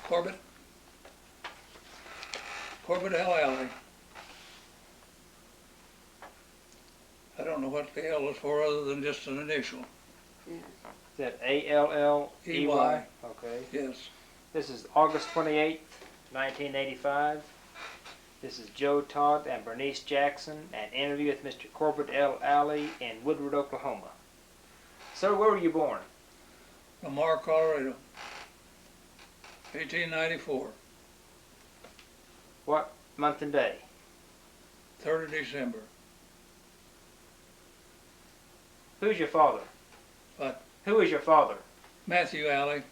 Corbett Alley. I don't know what the L is for other than just an initial. Yeah. Is that A-L-L-E-Y? Okay. Yes. This is August 28th, 1985. This is Joe Todd and Bernice Jackson, an interview with Mr. Corbett L. Alley in Woodward, Oklahoma. Sir, where were you born? Lamar, Colorado. 1894. What month and day? 3rd of December. Who's your father? What? Who is your father? Mathew Alley.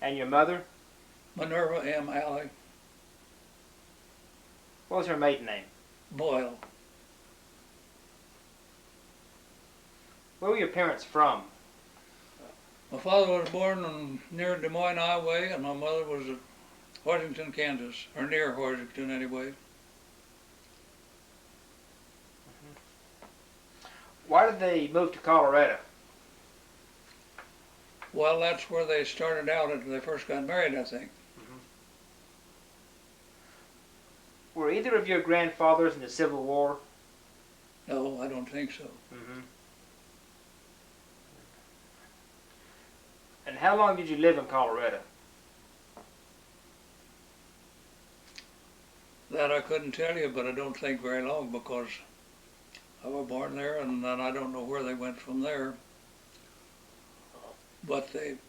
And your mother? Minerva M. Alley. What was her maiden name? Boyle. Where were your parents from? My father was born near Des Moines, Iowa, and my mother was at Washington, Kansas, or near Washington anyway. Why did they move to Colorado? Well, that's where they started out after they first got married, I think. Were either of your grandfathers in the Civil War? No, I don't think so. And how long did you live in Colorado? That I couldn't tell you, but I don't think very long because I was born there, and then I don't know where they went from there. But they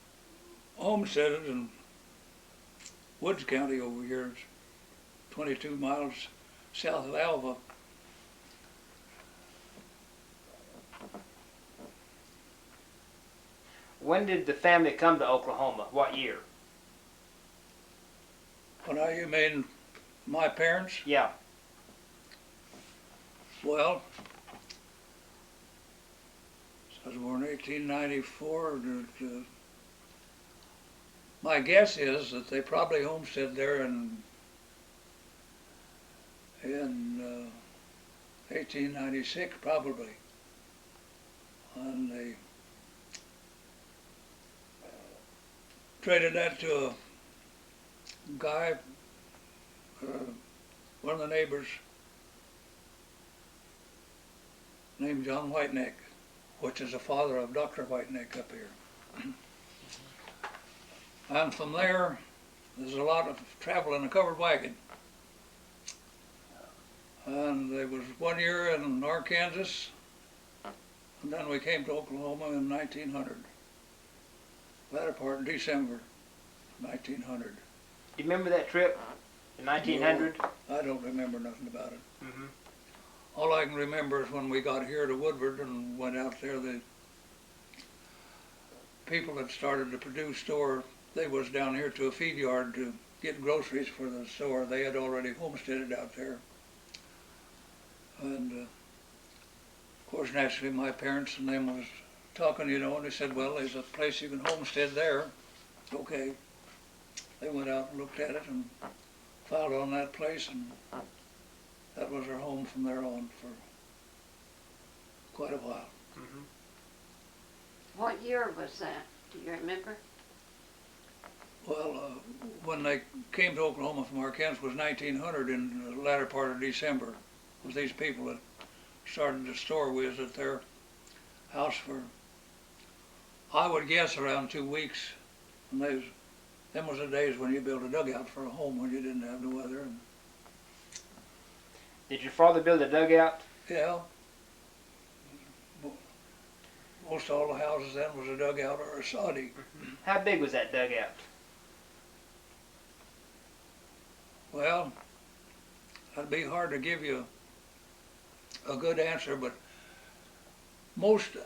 homesteaded in Woods County over here, 22 miles south of Alva. When did the family come to Oklahoma? What year? What you mean, my parents? Yeah. Well, I was born in 1894. My guess is that they probably homesteaded there in 1896, probably. And they traded that to a guy, one of the neighbors, named John Whiteneck, which is the father of Dr. Whiteneck up here. And from there, there's a lot of travel in a covered wagon. And there was 1 year in Arkansas, and then we came to Oklahoma in 1900. Latter part in December 1900. Do you remember that trip in 1900? No, I don't remember nothing about it. All I can remember is when we got here to Woodward and went out there, the people that started the Purdue store, they was down here to a feed yard to get groceries for the store. They had already homesteaded out there. And of course, naturally, my parents and them was talking, you know, and they said, well, there's a place you can homestead there. Okay. They went out and looked at it and filed on that place, and that was our home from there on for quite a while. What year was that? Do you remember? Well, when they came to Oklahoma from Arkansas was 1900 in the latter part of December. It was these people that started the store. We was at their house for, I would guess, around 2 weeks. And them was the days when you built a dugout for a home when you didn't have the weather. And Did your father build a dugout? yeah, most all the houses then was a dugout or a soddy. How big was that dugout? Well, that'd be hard to give you a good answer, but most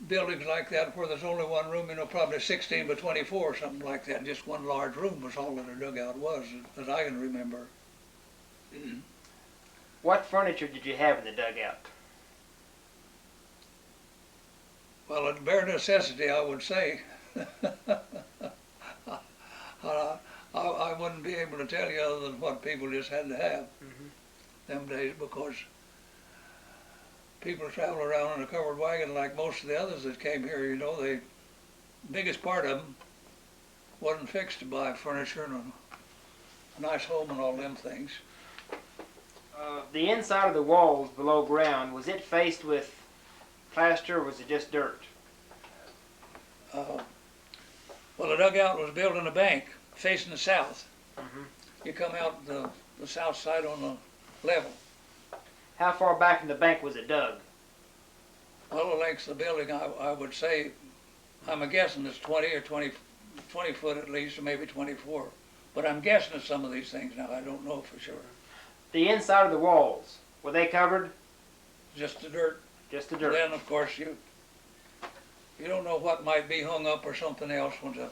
buildings like that where there's only one room, you know, probably 16 by 24 or something like that, just one large room was all that a dugout was, as I can remember. What furniture did you have in the dugout? Well, a bare necessity, I would say. I wouldn't be able to tell you other than what people just had to have them days, because people travel around in a covered wagon like most of the others that came here, you know. biggest part of them wasn't fixed to buy furniture and a nice home and all them things. The inside of the walls below ground, was it faced with plaster or was it just dirt? Well, the dugout was built in a bank facing the south. Mhm. You come out the south side on the level. How far back in the bank was it dug? Well, the length of the building, I would say, I'm guessing it's 20 or 20 foot at least, or maybe 24. But I'm guessing at some of these things now. I don't know for sure. The inside of the walls, were they covered? Just the dirt. Just the dirt. Then, of course, you don't know what might be hung up or something else when to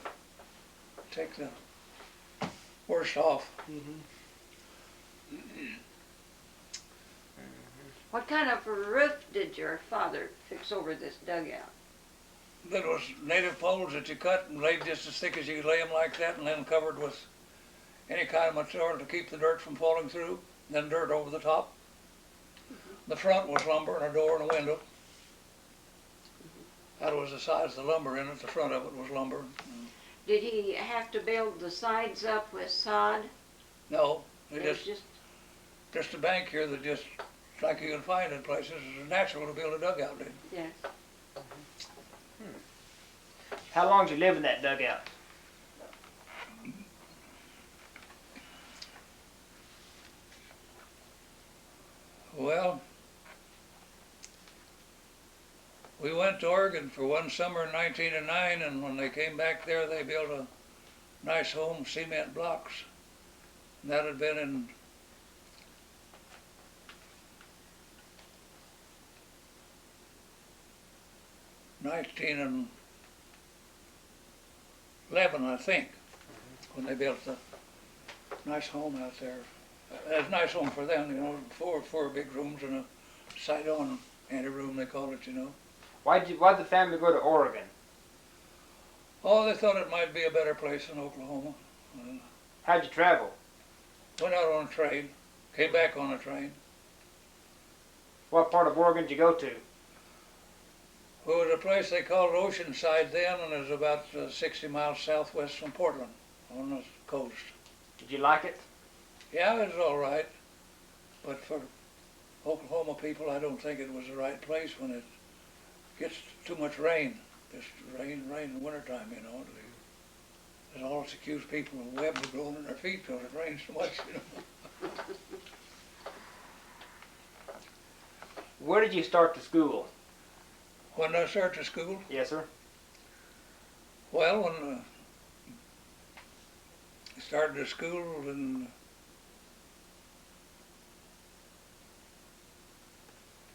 take the worst off. What kind of a roof did your father fix over this dugout? That was native poles that you cut and laid just as thick as you could lay them like that, and then covered with any kind of material to keep the dirt from falling through, and then dirt over the top. The front was lumber and a door and a window. That was the size of the lumber in it. The front of it was lumber. Did he have to build the sides up with sod? No, It was just a bank here that just, like you can find in places, it's natural to build a dugout in. yes. How long did you live in that dugout? Well, we went to Oregon for one summer in 1909, and when they came back there, they built a nice home, cement blocks. And that had been in 1911, I think, when they built the nice home out there. It was a nice home for them, you know, four big rooms and a side-on anteroom, they call it, you know. Why'd the family go to Oregon? Oh, they thought it might be a better place than Oklahoma. How'd you travel? Went out on a train, came back on a train. What part of Oregon did you go to? It was a place they called Oceanside then, and it was about 60 miles southwest from Portland on the coast. Did you like it? Yeah, it was all right, but for Oklahoma people, I don't think it was the right place when it gets too much rain. Just rain in the wintertime, you know. It always accuse people of webs growing in their feet because it rains so much, you know. Where did you start the school? When I started to school, Yes, sir. well, when I started to school in,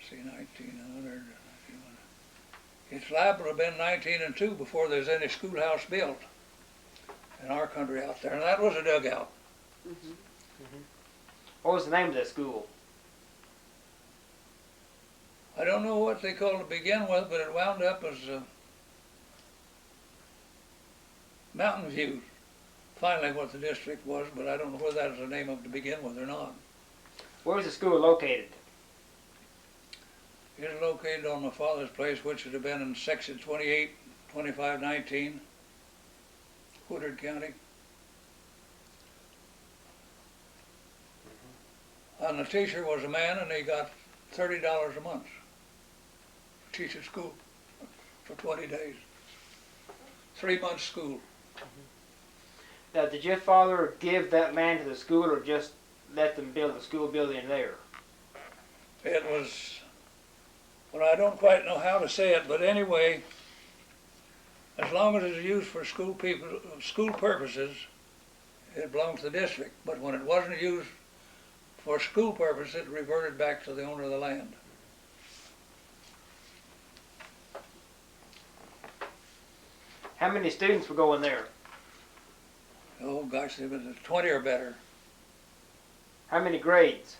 see, 1900, it's liable to have been 1902 before there's any schoolhouse built in our country out there, and that was a dugout. What was the name of that school? I don't know what they called it to begin with, but it wound up as Mountain View. Finally what the district was, but I don't know whether that was the name of it to begin with or not. Where was the school located? It is located on my father's place, which would have been in section 28, 2519, Woodward County. And the teacher was a man, and he got $30 a month to teach at school for 20 days. 3 months school. Now, did your father give that land to the school or just let them build the school building there? It was, well, I don't quite know how to say it, but anyway, as long as it's used for school purposes, it belonged to the district. But when it wasn't used for school purposes, it reverted back to the owner of the land. How many students were going there? Oh gosh, there was 20 or better. How many grades?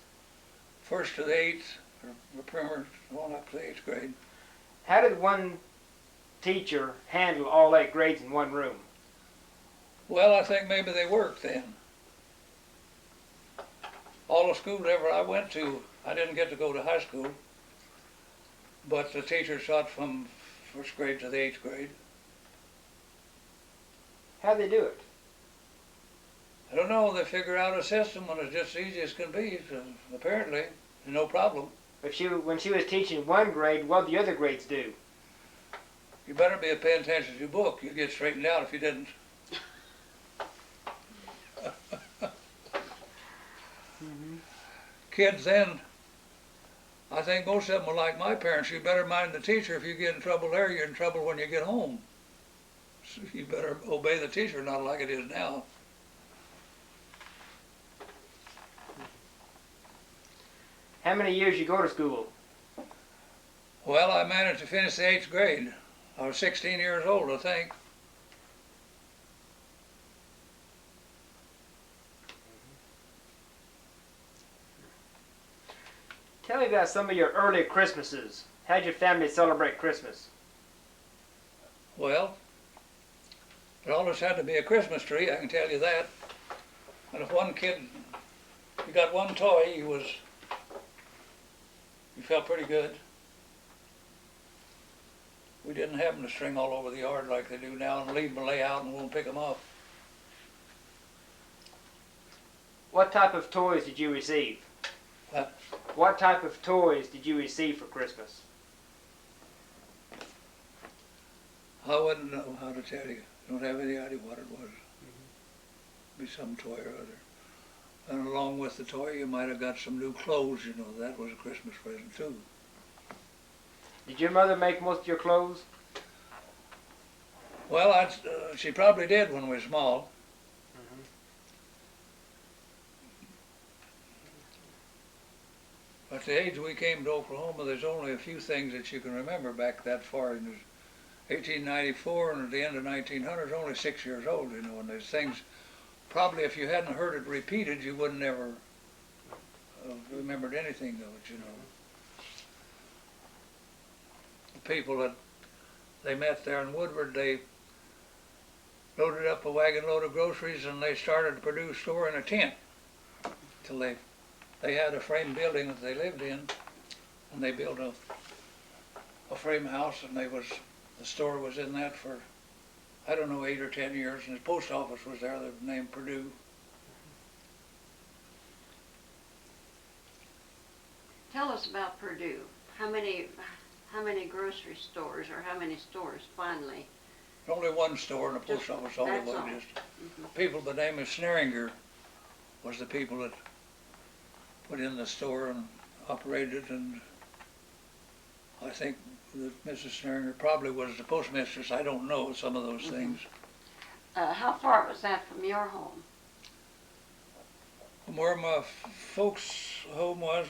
First to the 8th, or primer, on up to the 8th grade. How did one teacher handle all 8 grades in one room? Well, I think maybe they worked then. All the schools ever I went to, I didn't get to go to high school, but the teachers taught from 1st grade to the 8th grade. How'd they do it? I don't know, they figure out a system and it's just as easy as can be, so apparently, no problem. If when she was teaching one grade, what did the other grades do? You better be paying attention to your book. You'd get straightened out if you didn't. Kids then, I think most of them were like my parents. You better mind the teacher. If you get in trouble there, you're in trouble when you get home. So you better obey the teacher, not like it is now. How many years you go to school? Well, I managed to finish the 8th grade. I was 16 years old, I think. Tell me about some of your early Christmases. How'd your family celebrate Christmas? Well, there always had to be a Christmas tree, I can tell you that. And if one kid, he got one toy, he felt pretty good. We didn't have them to string all over the yard like they do now and leave them lay out and won't pick them up. What type of toys did you receive? What? What type of toys did you receive for Christmas? I wouldn't know how to tell you. I don't have any idea what it was. Be some toy or other. And along with the toy, you might have got some new clothes, you know. That was a Christmas present too. Did your mother make most of your clothes? Well, she probably did when we were small. At the age we came to Oklahoma, there's only a few things that you can remember back that far. And there's 1894 and at the end of 1900, only 6 years old, you know. And there's things, probably if you hadn't heard it repeated, you wouldn't ever have remembered anything of it, you know. The people that they met there in Woodward, they loaded up a wagon load of groceries and they started the Purdue store in a tent till they had a frame building that they lived in, and they built a frame house, and the store was in that for, I don't know, 8 or 10 years, and the post office was there, the name Purdue. Tell us about Purdue. How many grocery stores, or how many stores finally? Only one store and a post office, all it was. Just people by the name of Sneringer was the people that put in the store and operated it, and I think that Mrs. Sneringer probably was the postmistress. I don't know some of those things. How far was that from your home? From where my folks' home was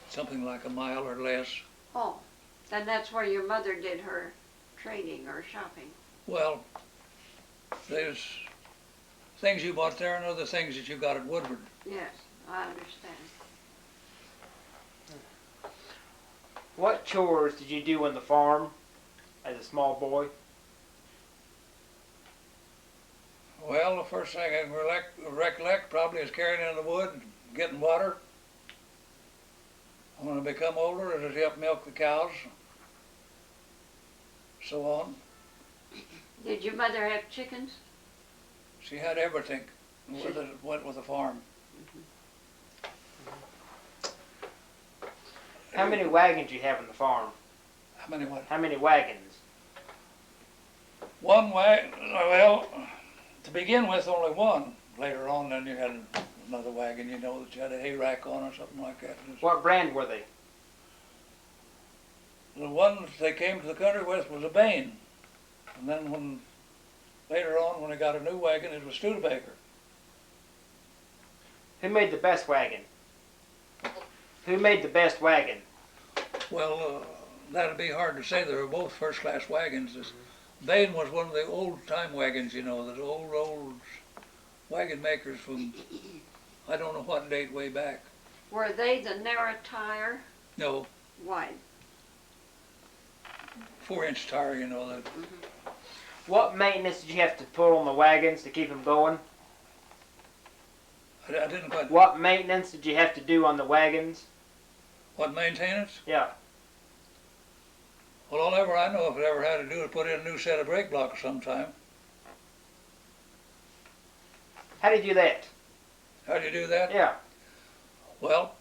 something like a mile or less. Oh, then that's where your mother did her trading or shopping. Well, there's things you bought there and other things that you got at Woodward. Yes, I understand. What chores did you do on the farm as a small boy? Well, the first thing I can recollect probably is carrying in the wood, getting water. When I become older, it'll help milk the cows, so on. Did your mother have chickens? She had everything with it, went with the farm. How many wagons you have on the farm? How many what? How many wagons? One wagon, well, to begin with, only one. Later on, then you had another wagon, you know, that you had a hay rack on or something like that. What brand were they? The ones they came to the country with was a Bain. And then later on, when they got a new wagon, it was Studebaker. Who made the best wagon? Who made the best wagon? Well, that'd be hard to say. They were both first-class wagons. This Bain was one of the old-time wagons, you know, the old wagon makers from, I don't know what date, way back. Were they the narrow tire? No, Wide. 4-inch tire, you know. That. What maintenance did you have to pull on the wagons to keep them going? I didn't quite. What maintenance did you have to do on the wagons? What maintenance? Yeah. Well, all ever I know if it ever had to do is put in a new set of brake blocks sometime. How did you do that? How do you do that? Yeah. Well,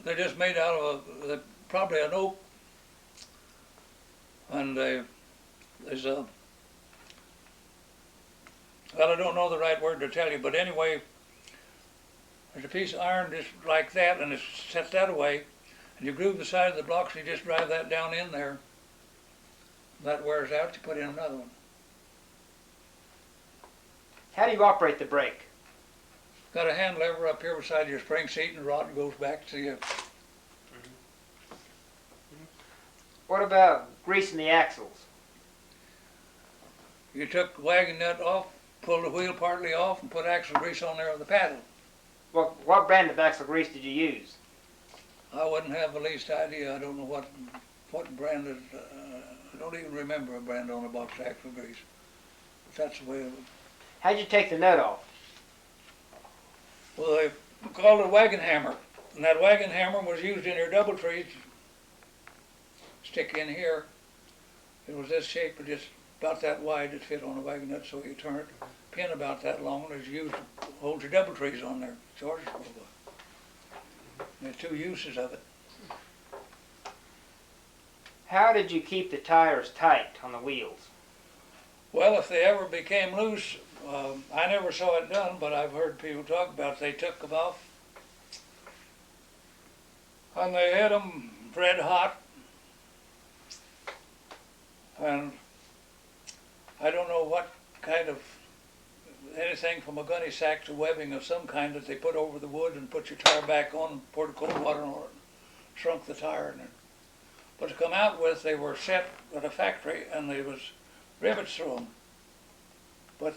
they're just made out of probably an oak, and there's a, well, I don't know the right word to tell you, but anyway, there's a piece of iron just like that, and it's set that way, and you groove the side of the blocks, and you just drive that down in there. That wears out, you put in another one. How do you operate the brake? Got a hand lever up here beside your spring seat, and the rod goes back to you. What about greasing the axles? You took the wagon nut off, pulled the wheel partly off, and put axle grease on there with the paddle. What brand of axle grease did you use? I wouldn't have the least idea. I don't know what brand it. I don't even remember a brand on a box of axle grease. But that's the way it was. How'd you take the nut off? Well, they called it a wagon hammer, and that wagon hammer was used in your double trees. Stick in here. It was this shape, but just about that wide. It fit on a wagon nut, so you turn it. Pin about that long, and it's used to hold your double trees on there. Georgia. There's two uses of it. How did you keep the tires tight on the wheels? Well, if they ever became loose, I never saw it done, but I've heard people talk about it. They took them off, and they hit them red hot, and I don't know what kind of, anything from a gunny sack to webbing of some kind that they put over the wood and put your tire back on and poured cold water on it, shrunk the tire in it. But to come out with, they were set at a factory, and there was rivets through them. But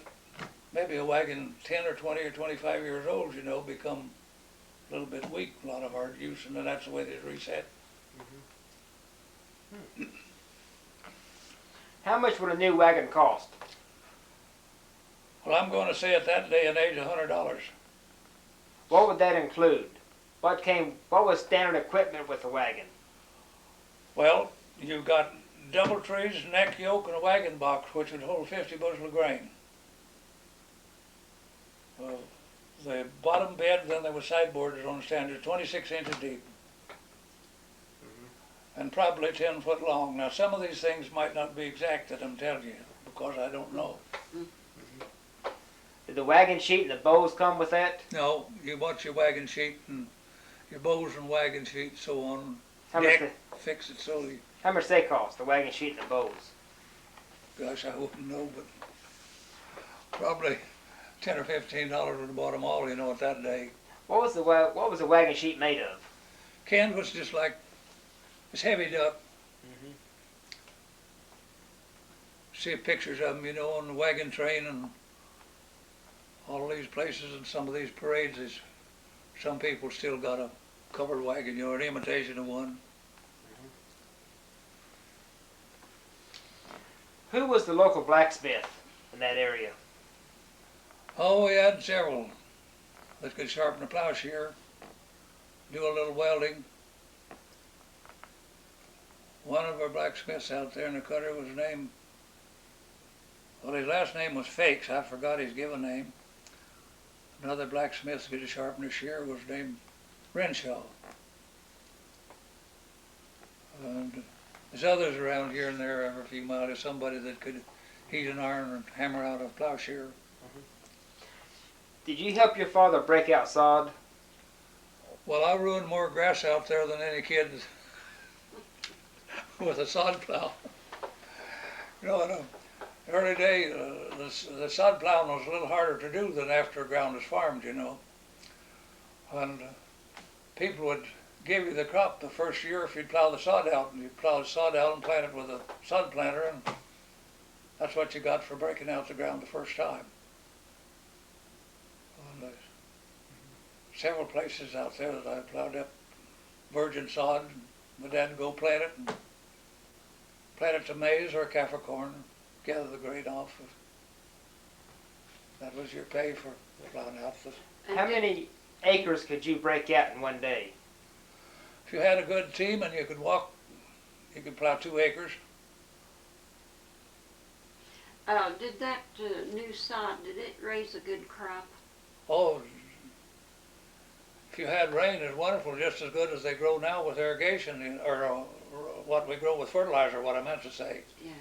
maybe a wagon 10 or 20 or 25 years old, you know, become a little bit weak, a lot of hard use, and then that's the way they reset. How much would a new wagon cost? Well, I'm going to say at that day and age $100. What would that include? What was standard equipment with the wagon? Well, you've got double trees, neck yoke, and a wagon box, which would hold 50 bushel of grain. The bottom bed, then there was sideboards on the standard, 26 inches deep. And probably 10 foot long. Now, some of these things might not be exact that I'm telling you, because I don't know. Did the wagon sheet and the bows come with that? No, you bought your wagon sheet and your bows and wagon sheet, so on. How Fix it so you, much they cost, the wagon sheet and the bows? gosh, I wouldn't know, but probably $10 or $15 would have bought them all, you know, at that day. What was the wagon sheet made of? Canvas, just like, it's heavy duck. See pictures of them, you know, on the wagon train and all of these places and some of these parades. Some people still got a covered wagon, you know, an imitation of one. Who was the local blacksmith in that area? Oh, we had several that could sharpen a plowshare, do a little welding. One of our blacksmiths out there in the cutter was named, well, his last name was Fakes. I forgot his given name. Another blacksmith that could sharpen a shear was named Renshaw. And there's others around here and there every few miles. There's somebody that could heat an iron and hammer out a plowshare. Did you help your father break out sod? Well, I ruined more grass out there than any kid with a sod plow. You know, in the early day, the sod plowing was a little harder to do than after ground was farmed, you know. And people would give you the crop the first year if you'd plow the sod out, and you'd plow the sod out and plant it with a sod planter, and that's what you got for breaking out the ground the first time. And several places out there that I plowed up virgin sod, my dad would go plant it, and plant it to maize or Kaffir corn, gather the grain off. That was your pay for plowing out the. How many acres could you break out in one day? If you had a good team and you could walk You could plow 2 acres. Did that new sod, did it raise a good crop? Oh, if you had rain, it's wonderful, just as good as they grow now with irrigation, or what we grow with fertilizer, what I meant to say. Yeah.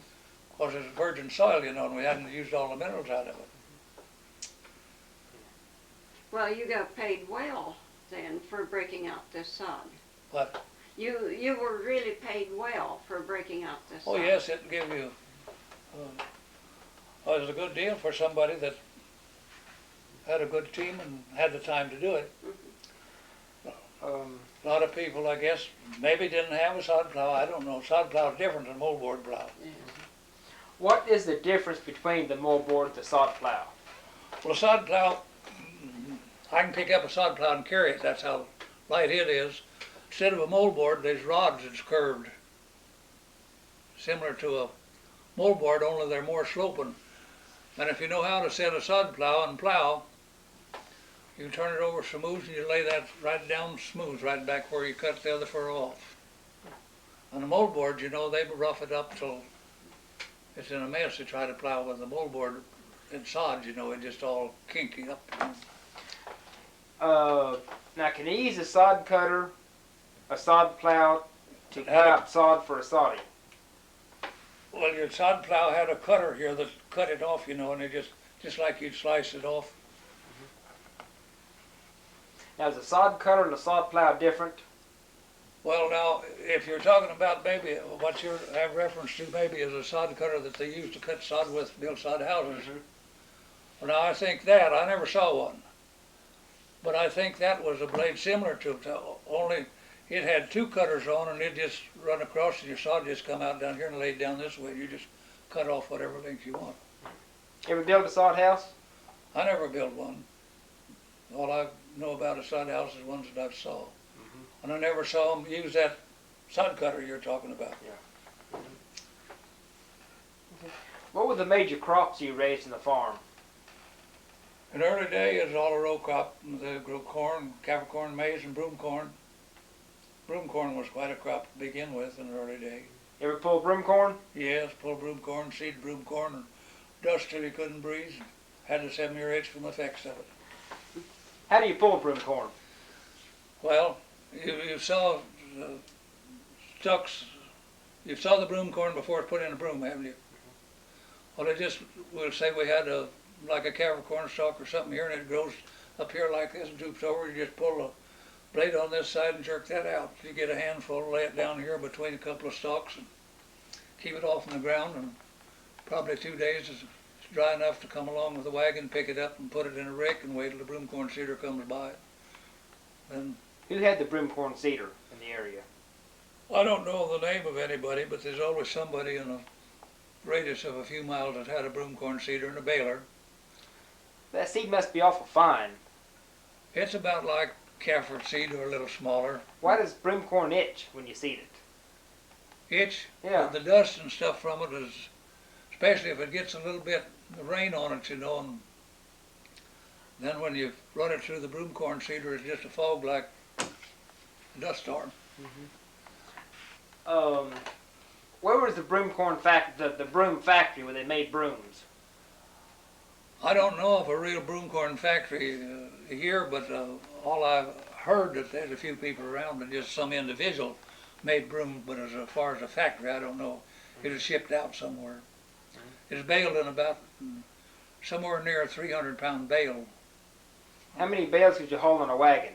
Because it's virgin soil, you know, and we hadn't used all the minerals out of it. Well, you got paid well then for breaking out this sod. But, You were really paid well for breaking out this oh sod. yes, it give you, it was a good deal for somebody that had a good team and had the time to do it. A lot of people, I guess, maybe didn't have a sod plow. I don't know. Sod plow is different than moldboard plow. Yeah. What is the difference between the moldboard and the sod plow? Well, a sod plow, I can pick up a sod plow and carry it. That's how light it is. Instead of a moldboard, there's rods that's curved, similar to a moldboard, only they're more sloping. And if you know how to set a sod plow and plow, you turn it over smooth and you lay that right down smooth, right back where you cut the other fur off. On a moldboard, you know, they rough it up till it's in a mess to try to plow with a moldboard. And sod, you know, it just all kinky up. Now, can you use a sod cutter, a sod plow, to cut up sod for a soddy? Well, your sod plow had a cutter here that cut it off, you know, and it just like you'd slice it off. Now, is a sod cutter and a sod plow different? Well, now, if you're talking about maybe what you have reference to maybe is a sod cutter that they used to cut sod with, build sod houses. Well, now I think that, I never saw one, but I think that was a blade similar to it, only it had 2 cutters on and it just run across and your sod just come out down here and laid down this way. You just cut off whatever length you want. Ever build a sod house? I never built one. All I know about a sod house is ones that I saw. And I never saw them use that sod cutter you're talking about. What were the major crops you raised in the farm? In the early days, it was all a row crop. They grew corn, Capricorn, maize, and broom corn. Broom corn was quite a crop to begin with in the early days. You ever pull broom corn? Yes, pull broom corn, seed broom corn, and dust till you couldn't breathe. Had the 7-year itch from the effects of it. How do you pull broom corn? Well, you saw the stalks, you saw the broom corn before it's put in a broom, haven't you? Well, we'll say we had like a Capricorn stalk or something here, and it grows up here like this and droops over. You just pull a blade on this side and jerk that out. You get a handful, lay it down here between a couple of stalks and keep it off in the ground, and probably 2 days is dry enough to come along with a wagon, pick it up and put it in a rick and wait till the broom corn seeder comes by. And Who had the broom corn seeder in the area? I don't know the name of anybody, but there's always somebody in a radius of a few miles that had a broom corn seeder and a baler. That seed must be awful fine. It's about like Cafford seed or a little smaller. Why does broom corn itch when you seed it? Itch? Yeah. The dust and stuff from it is, especially if it gets a little bit of rain on it, you know, and then when you run it through the broom corn seeder, it's just a fog like a dust storm. Where was the broom corn the broom factory where they made brooms? I don't know of a real broom corn factory here, but all I've heard that there's a few people around, and just some individual made brooms, but as far as a factory, I don't know. It was shipped out somewhere. It was baled in about somewhere near a 300-pound bale. How many bales could you haul on a wagon?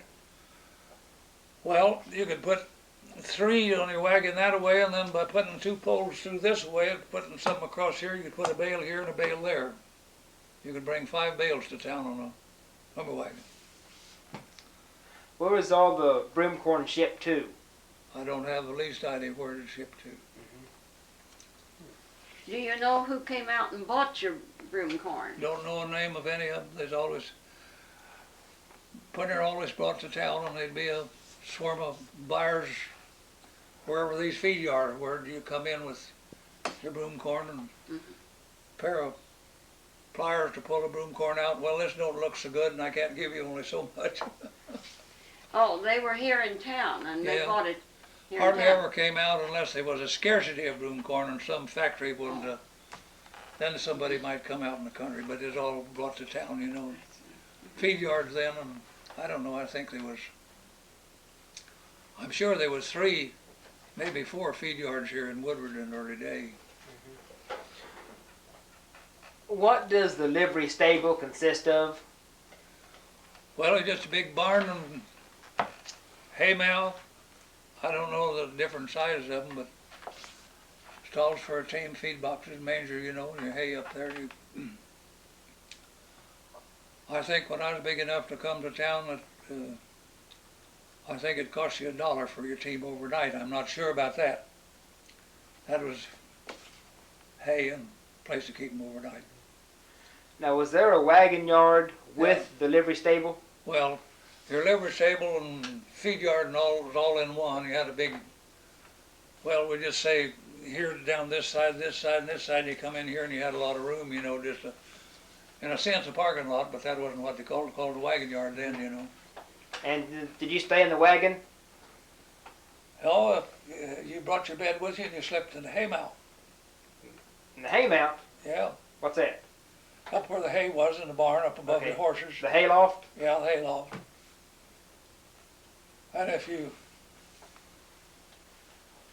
Well, you could put 3 on your wagon that way, and then by putting 2 poles through this way, and putting something across here, you could put a bale here and a bale there. You could bring 5 bales to town on a lumber wagon. Where was all the broom corn shipped to? I don't have the least idea where it's shipped to. Do you know who came out and bought your broom corn? Don't know the name of any of them. There's always, they're always brought to town, and there'd be a swarm of buyers wherever these feed yards were. You come in with your broom corn and a pair of pliers to pull the broom corn out. Well, this don't look so good, and I can't give you only so much. Oh, they were here in town and they Yeah. bought it. here in hardly town? ever came out unless there was a scarcity of broom corn and some factory was, then somebody might come out in the country, but it's all brought to town, you know. Feed yards then, and I don't know, I think there was, I'm sure there was 3, maybe 4 feed yards here in Woodward in the early day. What does the livery stable consist of? Well, it's just a big barn and hay mow. I don't know the different sizes of them, but stalls for a team, feed boxes, manger, you know, and your hay up there. I think when I was big enough to come to town, I think it cost you $1 for your team overnight. I'm not sure about that. That was hay and place to keep them overnight. Now, was there a wagon yard with the livery stable? Well, your livery stable and feed yard and all was all in one. You had a big, well, we just say here down this side, and this side, and you come in here and you had a lot of room, you know, just in a sense a parking lot, but that wasn't what they called it a wagon yard then, you know. And did you stay in the wagon? Oh, you brought your bed with you and you slept in the hay mow. In the hay mount? Yeah, What's that? up where the hay was in the barn, up above Okay. the horses. The hay loft? Yeah, the hay loft. And if you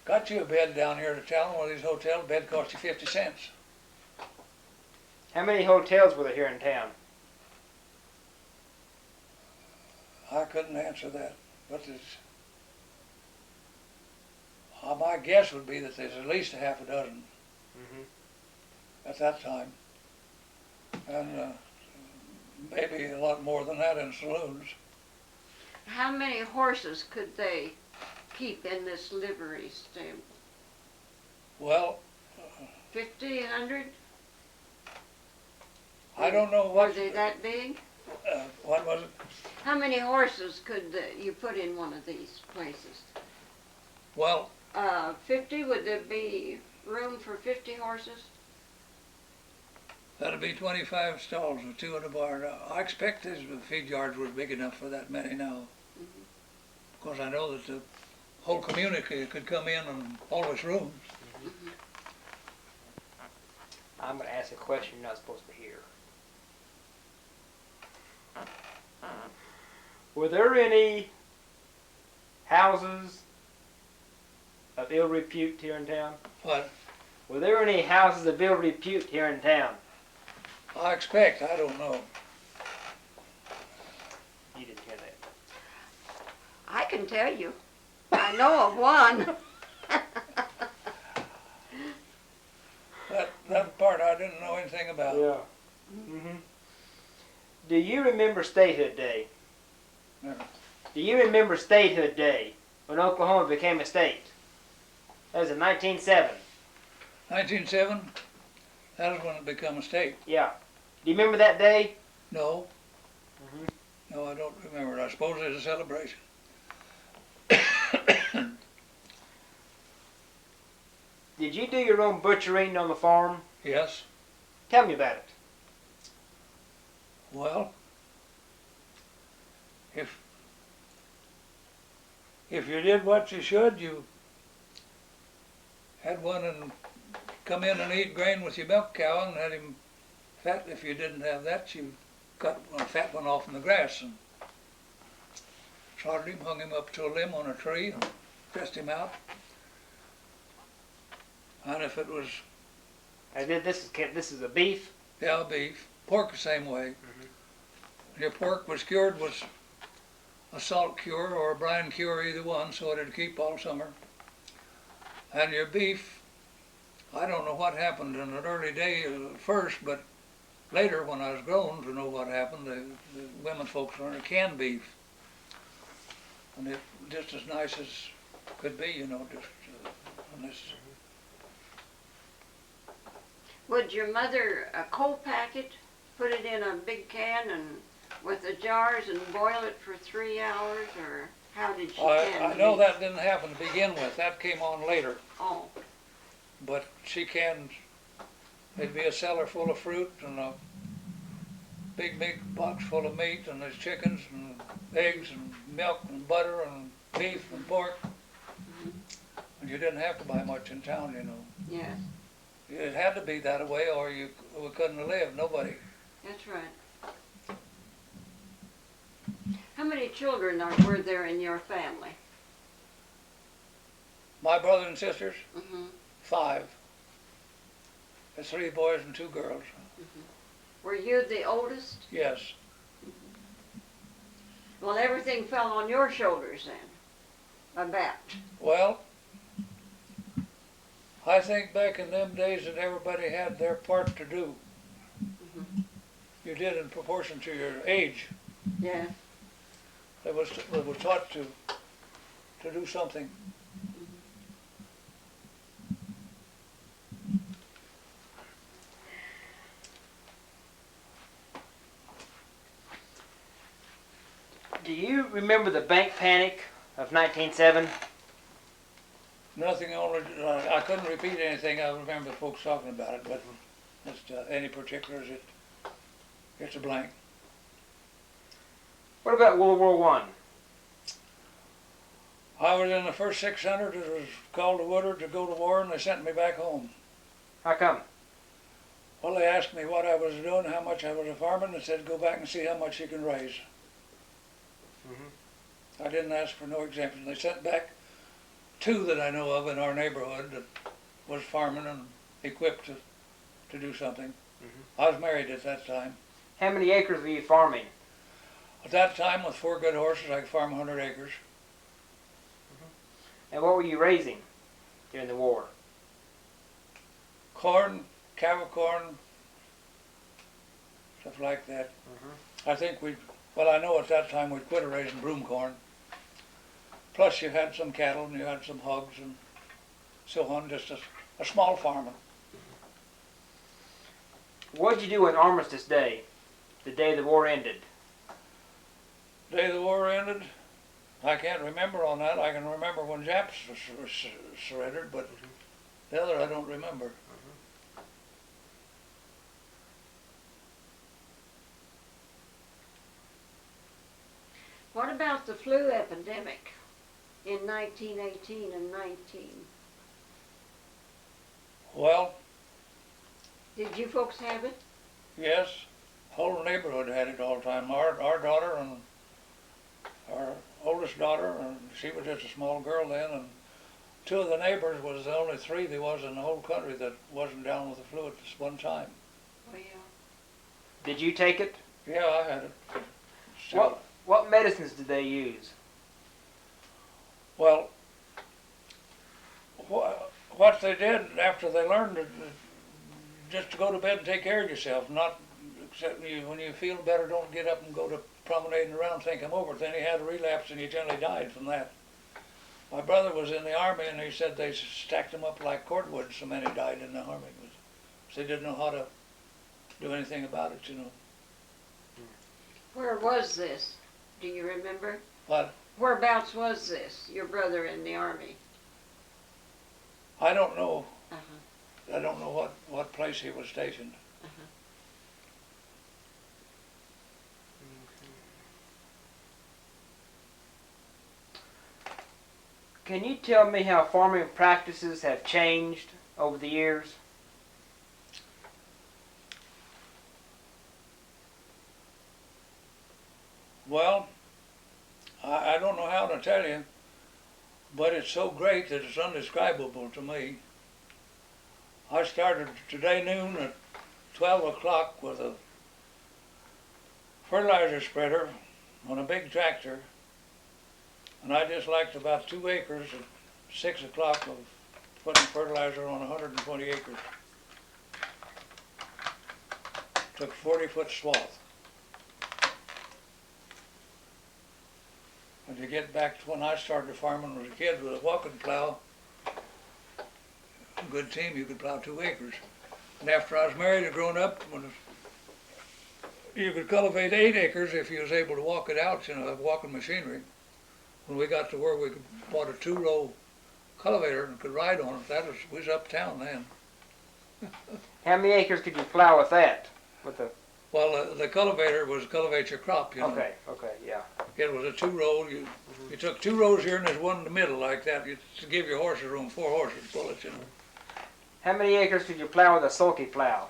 got you a bed down here to town, one of these hotels, bed cost you 50 cents. How many hotels were there here in town? I couldn't answer that, but my guess would be that there's at least a half a dozen at that time, and maybe a lot more than that in saloons. How many horses could they keep in this livery stable? Well, 50, 100? I don't know Were what. they that big? What was it? How many horses could you put in one of these places? Well, 50, would there be room for 50 horses? that'd be 25 stalls with 2 in the barn. I expect this feed yard was big enough for that many now. Because I know that the whole community could come in and always rooms. I'm going to ask a question you're not supposed to hear. Were there any houses of ill repute here in town? But Were there any houses of ill repute here in town? I expect, I don't know. You didn't hear that. I can tell you. I know of one. That part I didn't know anything about. Yeah. Mm-hmm. Do you remember Statehood Day? Never. Do you remember Statehood Day when Oklahoma became a state? That was in 1907. 1907, that was when it became a state. Yeah. Do you remember that day? No. Mhm. No, I don't remember it. I suppose it's a celebration. Did you do your own butchering on the farm? Yes. Tell me about it. Well, if you did what you should, you had one and come in and eat grain with your milk cow and had him fat. If you didn't have that, you cut a fat one off in the grass and slaughtered him, hung him up to a limb on a tree and dressed him out. And if it was, This is a beef. yeah, beef, pork the same way. Your pork was cured with a salt cure or a brine cure, either one, so it'd keep all summer. And your beef, I don't know what happened in an early day first, but later when I was grown to know what happened, the women folks learned canned beef. And it just as nice as could be, you know, just on this. Would your mother cold pack it, put it in a big can and with the jars and boil it for 3 hours, or how did she can I know the beef? that didn't happen to begin with. That came on later. Oh, But she canned, it'd be a cellar full of fruit and a big box full of meat, and there's chickens and eggs and milk and butter and beef and pork. And you didn't have to buy much in town, you know. Yes, It had to be that way or we couldn't have lived, nobody. that's right. How many children were there in your family? My brothers and sisters, Mm-hmm. 5. There's 3 boys and 2 girls. Were you the oldest? Yes. Well, everything fell on your shoulders then, about. Well, I think back in them days that everybody had their part to do. You did in proportion to your age. Yeah. They were taught to do something. Do you remember the bank panic of 1907? Nothing only, I couldn't repeat anything. I remember folks talking about it, but just any particulars, it's a blank. What about World War One? I was in the first 600 that was called to Woodward to go to war, and they sent me back home. How come? Well, they asked me what I was doing, how much I was a farming, and said go back and see how much you can raise. I didn't ask for no exemption. They sent back 2 that I know of in our neighborhood that was farming and equipped to do something. I was married at that time. How many acres were you farming? At that time, with 4 good horses, I could farm 100 acres. And what were you raising during the war? Corn, cattle corn, stuff like that. I think I know at that time we'd quit raising broom corn. Plus you had some cattle and you had some hogs and so on, just a small farming. What did you do on Armistice Day, the day the war ended? Day the war ended, I can't remember on that. I can remember when Japs was surrendered, but the other I don't remember. What about the flu epidemic in 1918 and 19? Well, Did you folks have it? yes, whole neighborhood had it all the time. Our daughter and our oldest daughter, and she was just a small girl then, and 2 of the neighbors was the only 3 there was in the whole country that wasn't down with the flu at this one time. Well, yeah. Did you take it? Yeah, I had it. Still. What medicines did they use? Well, what they did after they learned it, just to go to bed and take care of yourself, not except when you feel better, don't get up and go to promenading around thinking over it. Then he had a relapse and he generally died from that. My brother was in the army and he said they stacked them up like cordwood, so many died in the army. So they didn't know how to do anything about it, you know. Where was this? Do you remember? But Whereabouts was this, your brother in the army? I don't know. Uh-huh. I don't know what place he was stationed. Can you tell me how farming practices have changed over the years? Well, I don't know how to tell you, but it's so great that it's undescribable to me. I started today noon at 12 o'clock with a fertilizer spreader on a big tractor, and I just liked about 2 acres at 6 o'clock of putting fertilizer on 120 acres. Took a 40-foot swath. When you get back to when I started farming as a kid with a Wagon plow, a good team, you could plow 2 acres. And after I was married and grown up, you could cultivate 8 acres if you was able to walk it out, you know, have walking machinery. When we got to where we could bought a 2-row cultivator and could ride on it, we was uptown then. How many acres could you plow with that? Well, the cultivator was cultivate your crop, you know. Okay, yeah. It was a 2-row. You You took 2 rows here and there's one in the middle like that. You to give your horses room, 4 horses pull it, you know. How many acres could you plow with a sulky plow?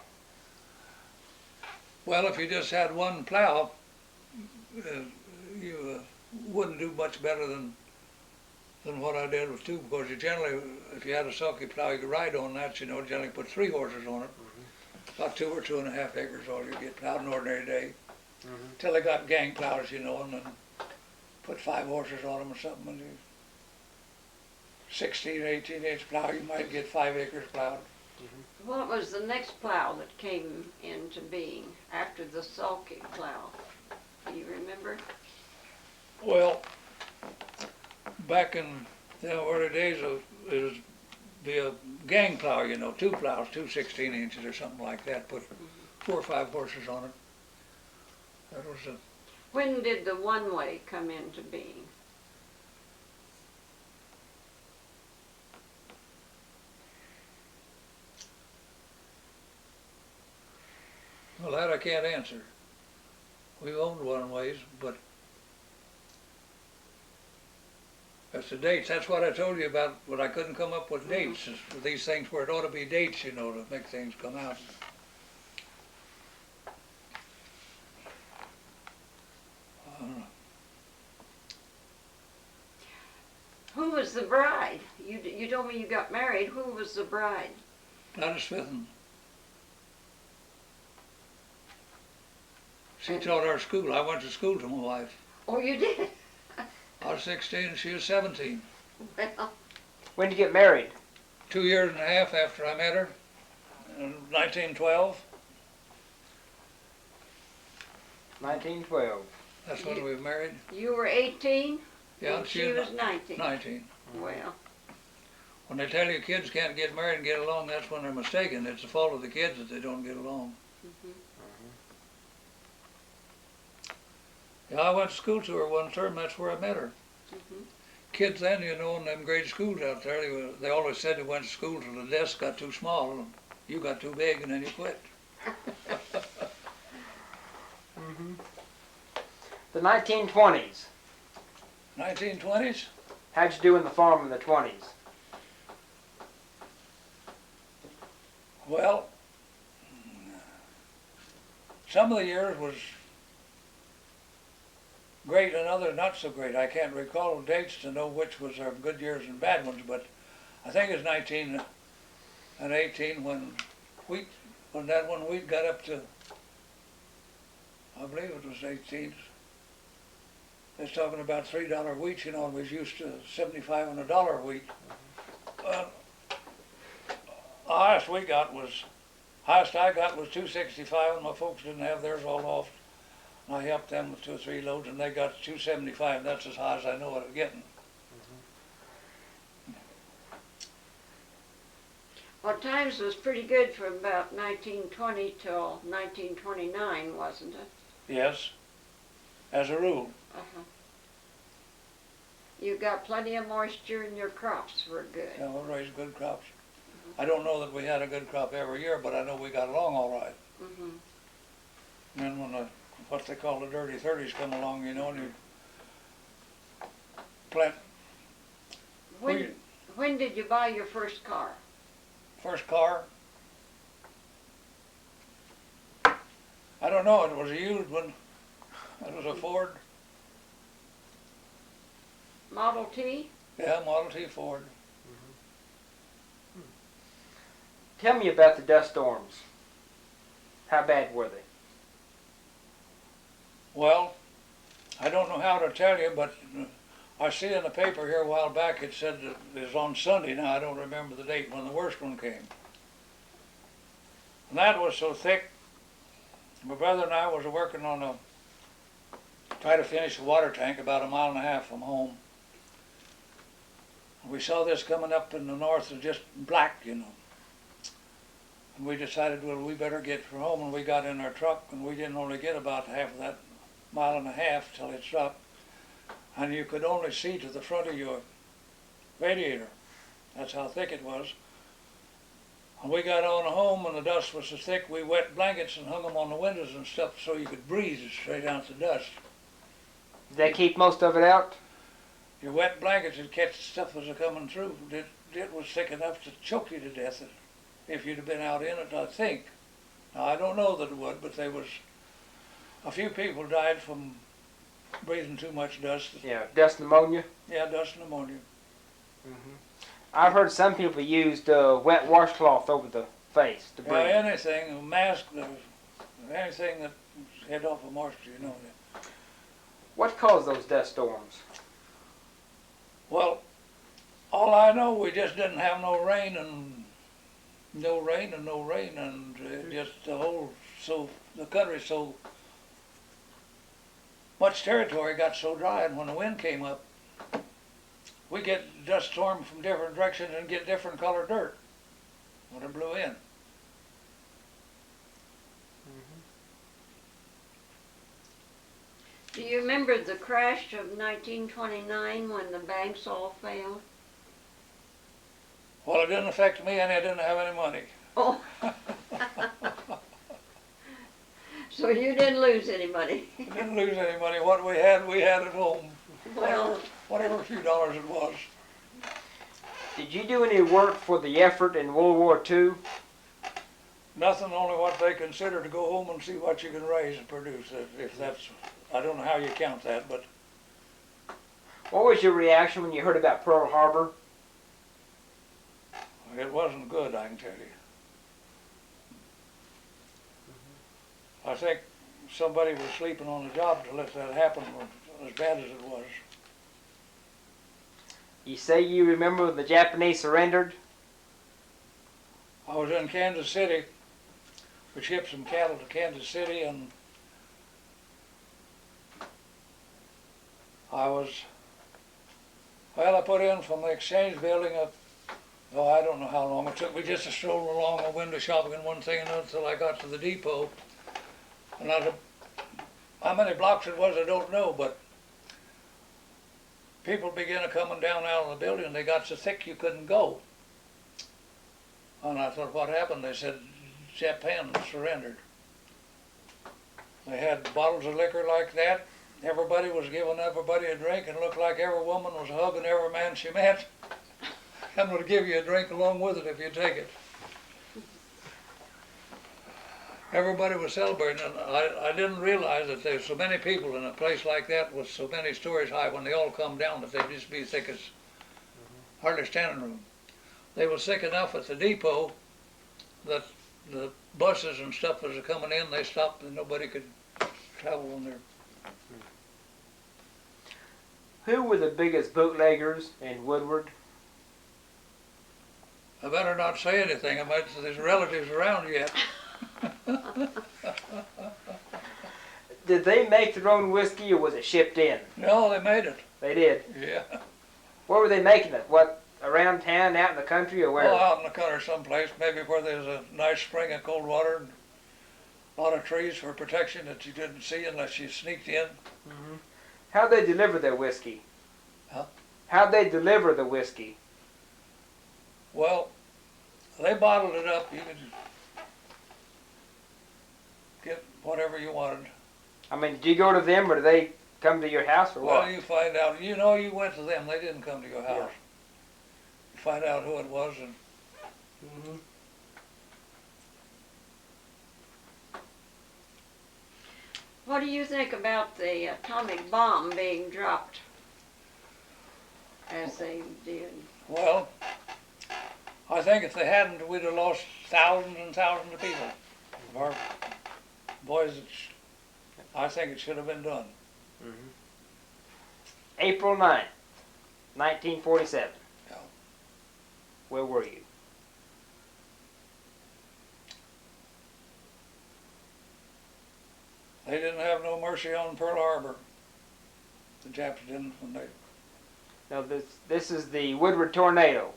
Well, if you just had one plow, you wouldn't do much better than what I did with 2, because you generally, if you had a sulky plow, you could ride on that, you know, generally put 3 horses on it. About 2 or 2.5 acres all you get plowed an ordinary day. Till they got gang plows, you know, and then put 5 horses on them or something. And you 16, 18-inch plow, you might get 5 acres plowed. What was the next plow that came into being after the sulky plow? Do you remember? Well, back in the early days, it was be a gang plow, you know, 2 plows, 2 16 inches or something like that. Put 4 or 5 horses on it. That was a. When did the one-way come into being? Well, that I can't answer. We've owned one-ways, but that's the dates. That's what I told you about, but I couldn't come up with dates. Is for these things where it ought to be dates, you know, to make things come out. I don't know. Who was the bride? You told me you got married. Who was the bride? Gladys Fithen. She taught our school. I went to school to my wife. Oh, you did? I was 16 and she was 17. Well, When did you get married? 2 years and a half after I met her, in 1912. 1912. That's when we were married. you were 18? Yeah, and she was 19. 19. Well, When they tell you kids can't get married and get along, that's when they're mistaken. It's the fault of the kids that they don't get along. Yeah, I went to school to her one term. That's where I met her. Kids then, you know, in them grade schools out there, they always said they went to school till the desk got too small and you got too big and then you quit. The 1920s. 1920s? How'd you do in the farm in the 20s? Well, some of the years was great and others not so great. I can't recall the dates to know which was our good years and bad ones, but I think it was 1918 when wheat got up to, I believe it was 18. They was talking about $3 wheat, you know, and we was used to 75 and $1 wheat. The highest I got was $2.65, and my folks didn't have theirs all off. And I helped them with 2 or 3 loads, and they got $2.75. That's as high as I know what I'm getting. well, times was pretty good from about 1920 till 1929, wasn't it? Yes, as a rule. You got plenty of moisture and your crops were good. Yeah, we raised good crops. I don't know that we had a good crop every year, but I know we got along all right. And then when what they call the dirty 30s come along, you know, and you plant. When did you buy your first car? First car? I don't know, it was a used one. It was a Ford. Model T? Yeah, Model T Ford. Tell me about the dust storms. How bad were they? Well, I don't know how to tell you, but I see in the paper here a while back it said that it was on Sunday. Now I don't remember the date when the worst one came. And that was so thick. My brother and I was working on try to finish a water tank about 1.5 miles from home. We saw this coming up in the north, it was just black, you know. And we decided, well, we better get from home, and we got in our truck, and we didn't only get about half of that 1.5 miles till it stopped. And you could only see to the front of your radiator. That's how thick it was. And we got on home, and the dust was so thick, we wet blankets and hung them on the windows and stuff so you could breathe straight out the dust. Did they keep most of it out? Your wet blankets would catch the stuff as it coming through. It was thick enough to choke you to death if you'd have been out in it, I think. Now, I don't know that it would, but there was a few people died from breathing too much dust. Yeah, dust pneumonia. Yeah, dust pneumonia. I've heard some people used wet washcloth over the face to breathe. Yeah, anything, a mask, anything that head off of moisture, you know. What caused those dust storms? Well, all I know, we just didn't have no rain and no rain and no rain, and just the country so much territory got so dry, and when the wind came up, we get dust storm from different directions and get different colored dirt when it blew in. Do you remember the crash of 1929 when the banks all failed? Well, it didn't affect me, and I didn't have any money. Oh. So you didn't lose any money? We didn't lose any money. What we had at home. Well, Whatever few dollars it was. Did you do any work for the effort in World War II? Nothing, only what they consider to go home and see what you can raise and produce. If that's, I don't know how you count that, but What was your reaction when you heard about Pearl Harbor? it wasn't good, I can tell you. I think somebody was sleeping on the job to let that happen, as bad as it was. You say you remember when the Japanese surrendered? I was in Kansas City. We shipped some cattle to Kansas City, and I put in from the exchange building up, I don't know how long it took me just to stroll along a window shopping and one thing and another until I got to the depot. And how many blocks it was, I don't know, but people began coming down out of the building. They got so thick you couldn't go. And I thought, what happened? They said, Japan surrendered. They had bottles of liquor like that. Everybody was giving everybody a drink, and it looked like every woman was hugging every man she met. And would give you a drink along with it if you take it. Everybody was celebrating, and I didn't realize that there's so many people in a place like that with so many stories high. When they all come down, that they'd just be thick as hardly standing room. They were sick enough at the depot that the buses and stuff was coming in, they stopped and nobody could travel on there. Who were the biggest bootleggers in Woodward? I better not say anything about there's relatives around yet. Did they make their own whiskey or was it shipped in? No, they made it. They did? Yeah. Where were they making it? What, around town, out in the country, or where? Well, out in the country someplace, maybe where there's a nice spring of cold water and a lot of trees for protection that you didn't see unless you sneaked in. Mm-hmm. How'd they deliver their whiskey? Huh? How'd they deliver the whiskey? Well, they bottled it up. You could get whatever you wanted. I mean, did you go to them or did they come to your house or Well, what? you find out. You know, you went to them. They didn't come to your house. Yeah. You find out who it was, and Mm-hmm. what do you think about the atomic bomb being dropped as they did? well, I think if they hadn't, we'd have lost thousands and thousands of people. Our boys, I think it should have been done. Mm-hmm. April 9th, 1947. Yeah. Where were you? They didn't have no mercy on Pearl Harbor. The Japs didn't when they. No, this is the Woodward Tornado.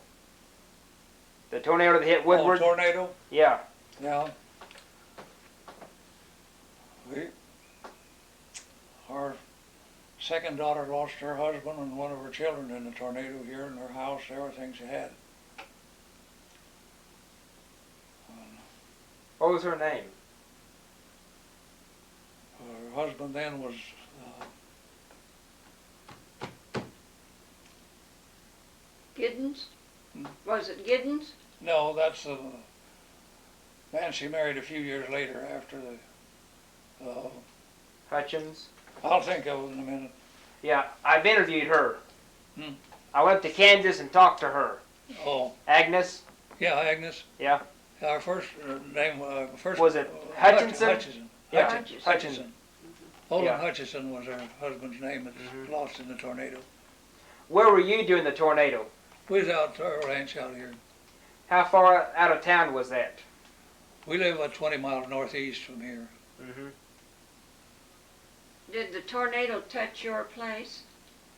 The tornado that hit Woodward? Oh, tornado? Yeah. Yeah. Our second daughter lost her husband and one of her children in the tornado here in her house, everything she had. What was her name? Her husband then was Giddens? Hmm. Was it Giddens? No, that's the man she married a few years later after the, Hutchins. I'll think of it in a minute. Yeah, I've interviewed her. Hmm. I went to Kansas and talked to her. Oh, Agnes. yeah, Agnes. Yeah. Our first name, first. Was it Hutchinson? Hutchison. Yeah, Hutchison. Hutchinson. Olin Yeah. Hutchison was her husband's name that's Mhm. lost in the tornado. Where were you during the tornado? We was out to our ranch out here. How far out of town was that? We live about 20 miles northeast from here. Mm-hmm. Did the tornado touch your place?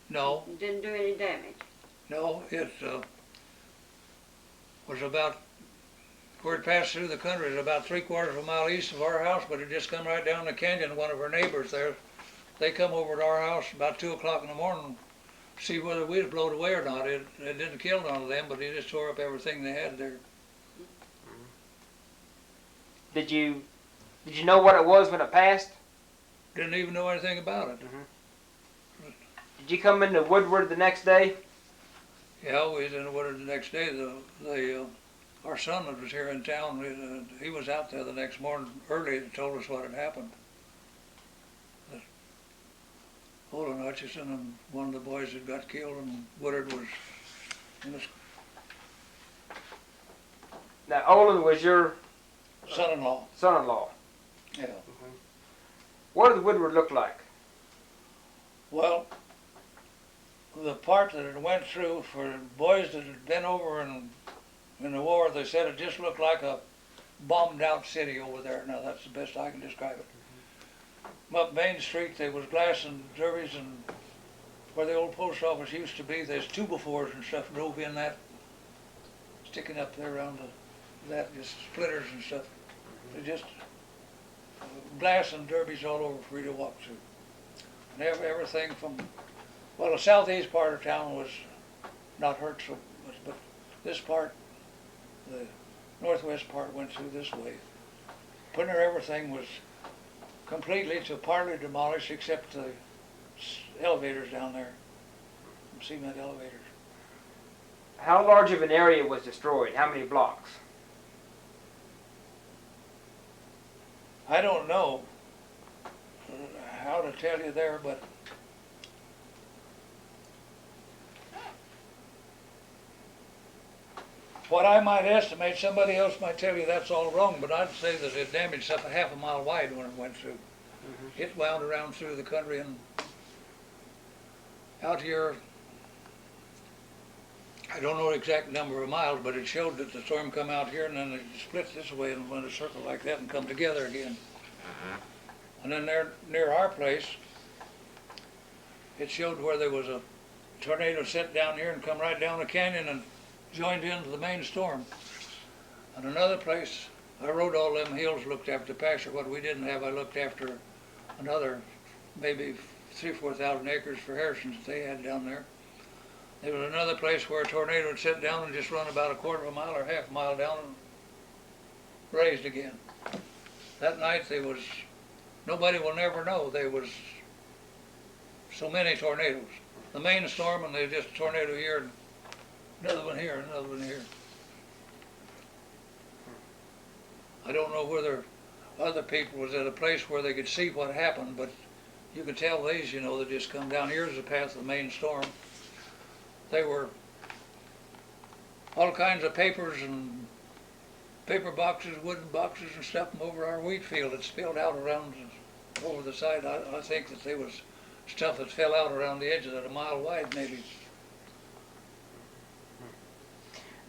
No, Didn't do any damage? no, it was about, where it passed through the country, it's about 3/4 of a mile east of our house, but it just come right down the canyon. One of our neighbors there, they come over to our house about 2 o'clock in the morning, see whether we was blown away or not. It didn't kill none of them, but it just tore up everything they had there. Did you know what it was when it passed? Didn't even know anything about it. Did you come into Woodward the next day? Yeah, we was in the water the next day. Our son that was here in town, he was out there the next morning early and told us what had happened. Olin Hutchison and one of the boys that got killed, and Woodward was in his Now, Olin was your son-in-law. son-in-law. Yeah. What did Woodward look like? Well, the part that it went through, for boys that had been over in the war, they said it just looked like a bombed out city over there. Now that's the best I can describe it. Up Main Street there was glass and derbies, and where the old post office used to be, there's 2x4s and stuff drove in that, sticking up there around that, just splitters and stuff. They just glass and derbies all over for you to walk through. And everything from, well, the southeast part of town was not hurt so much, but this part, the northwest part went through this way. Pretty near everything was completely to partly demolished except the elevators down there, cement elevators. How large of an area was destroyed? How many blocks? I don't know how to tell you there, but what I might estimate, somebody else might tell you that's all wrong, but I'd say that it damaged up a half a mile wide when it went through. It wound around through the country and out here, I don't know the exact number of miles, but it showed that the storm come out here and then it split this way and went a circle like that and come together again. And then there near our place, it showed where there was a tornado set down here and come right down the canyon and joined into the main storm. And another place, I rode all them hills, looked after pasture. What we didn't have, I looked after another maybe 3,000 or 4,000 acres for Harrison's that they had down there. There was another place where a tornado had set down and just run about 1/4 of a mile or half a mile down and raised again. That night there was, nobody will never know, there was so many tornadoes. The main storm and there's just a tornado here and another one here, another one here. I don't know whether other people was at a place where they could see what happened, but you could tell these, you know, they just come down. Here's the path of the main storm. They were all kinds of papers and paper boxes, wooden boxes and stuff from over our wheat field that spilled out around over the side. I think that there was stuff that fell out around the edge of it, a mile wide maybe.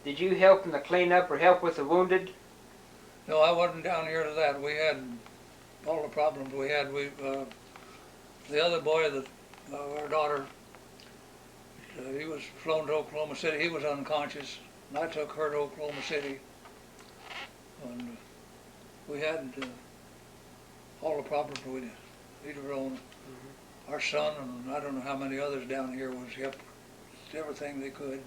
Did you help in the cleanup or help with the wounded? No, I wasn't down here to that. We had all the problems we had. The other boy, that our daughter, he was flown to Oklahoma City. He was unconscious, and I took her to Oklahoma City. And we had all the problems we either on. Our son and I don't know how many others down here was helped everything they could.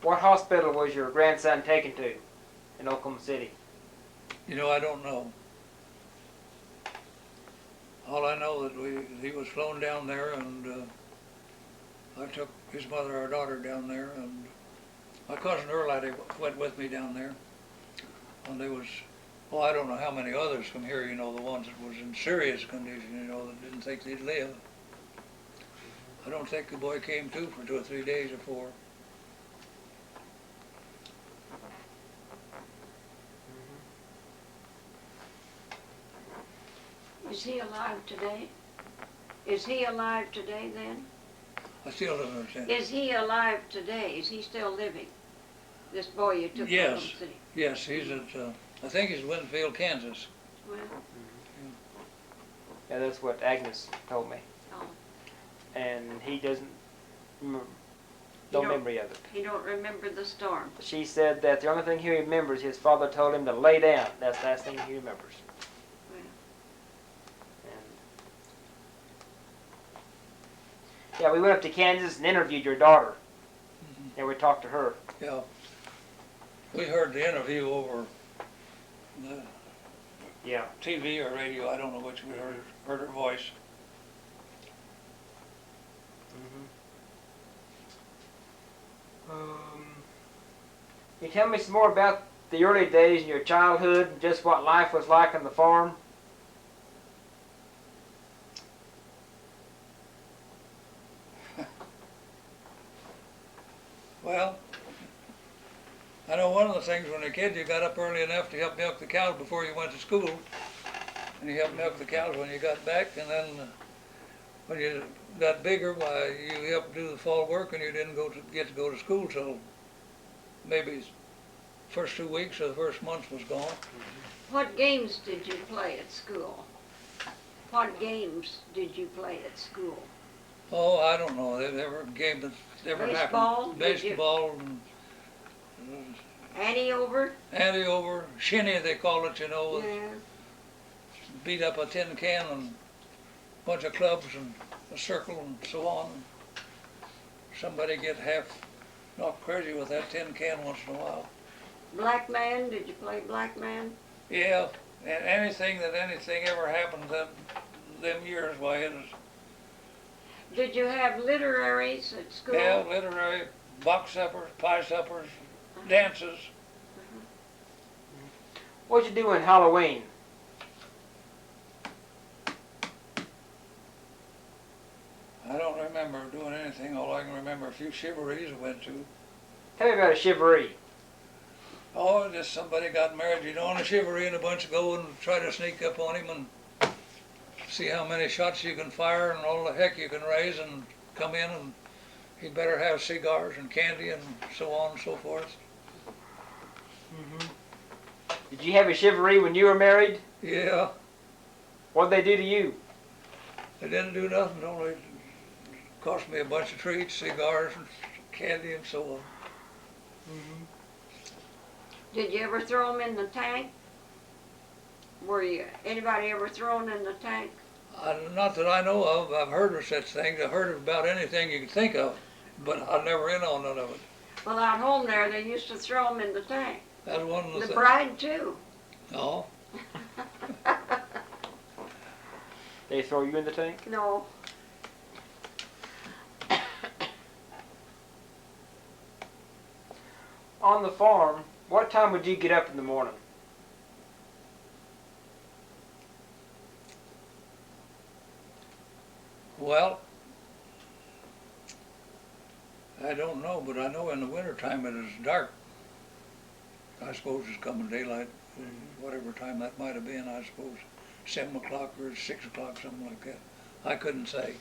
What hospital was your grandson taken to in Oklahoma City? You know, I don't know. All I know that he was flown down there, and I took his mother, our daughter, down there, and my cousin Earl went with me down there. And there was, well, I don't know how many others from here, you know, the ones that was in serious condition, you know, that didn't think they'd live. I don't think the boy came to for 2 or 3 days or 4. Is he alive today? Is he alive today then? I still don't understand. Is he alive today? Is he still living? This boy you took Yes. from the city? Yes, he's at, I think he's Winfield, Kansas. Well, Yeah, that's what Agnes told me. oh, And he doesn't, no don't- memory of it. he don't remember the storm. She said that the only thing he remembers, his father told him to lay down. That's the last thing he remembers. Well, And yeah, we went up to Kansas and interviewed your daughter. And we talked to her. Yeah. We heard the interview over the Yeah. TV or radio, I don't know which, we heard her voice. Can you tell me some more about the early days in your childhood and just what life was like on the farm? Well, I know one of the things when you're a kid, you got up early enough to help milk the cows before you went to school. And you helped milk the cows when you got back, and then when you got bigger, why, you helped do the fall work and you didn't get to go to school till maybe first 2 weeks or the first month was gone. what games did you play at school? What games did you play at school? Oh, I don't know, every game that ever Baseball, happened. did you? Baseball, Annie over? ante over, shinny they call it, you know. Yeah. Beat up a tin can and a bunch of clubs and a circle and so on. Somebody get half knocked crazy with that tin can once in a while. Black man, did you play black man? Yeah, and anything ever happened them years, why it was, Did you have literaries at school? yeah, literary, box suppers, pie suppers, dances. What'd you do on Halloween? I don't remember doing anything, all I can remember a few shiveries I went to. Tell me about a shivaree. Oh, just somebody got married, you know, on a shivaree and a bunch go and try to sneak up on him and see how many shots you can fire and all the heck you can raise and come in, and he'd better have cigars and candy and so on and so forth. Did you have a shivaree when you were married? Yeah, What'd they do to you? they didn't do nothing, only cost me a bunch of treats, cigars and candy and so on. Did you ever throw them in the tank? Anybody ever thrown in the tank? Not that I know of. I've heard of such things. I've heard about anything you can think of, but I'm never in on none of it. Well, out home there, they used to throw them in the tank. That's one of the The things. bride too. No, They throw you in the tank? No. On the farm, what time would you get up in the morning? well, I don't know, but I know in the wintertime it is dark. I suppose it's coming daylight, whatever time that might have been, I suppose 7 o'clock or 6 o'clock, something like that. I couldn't say.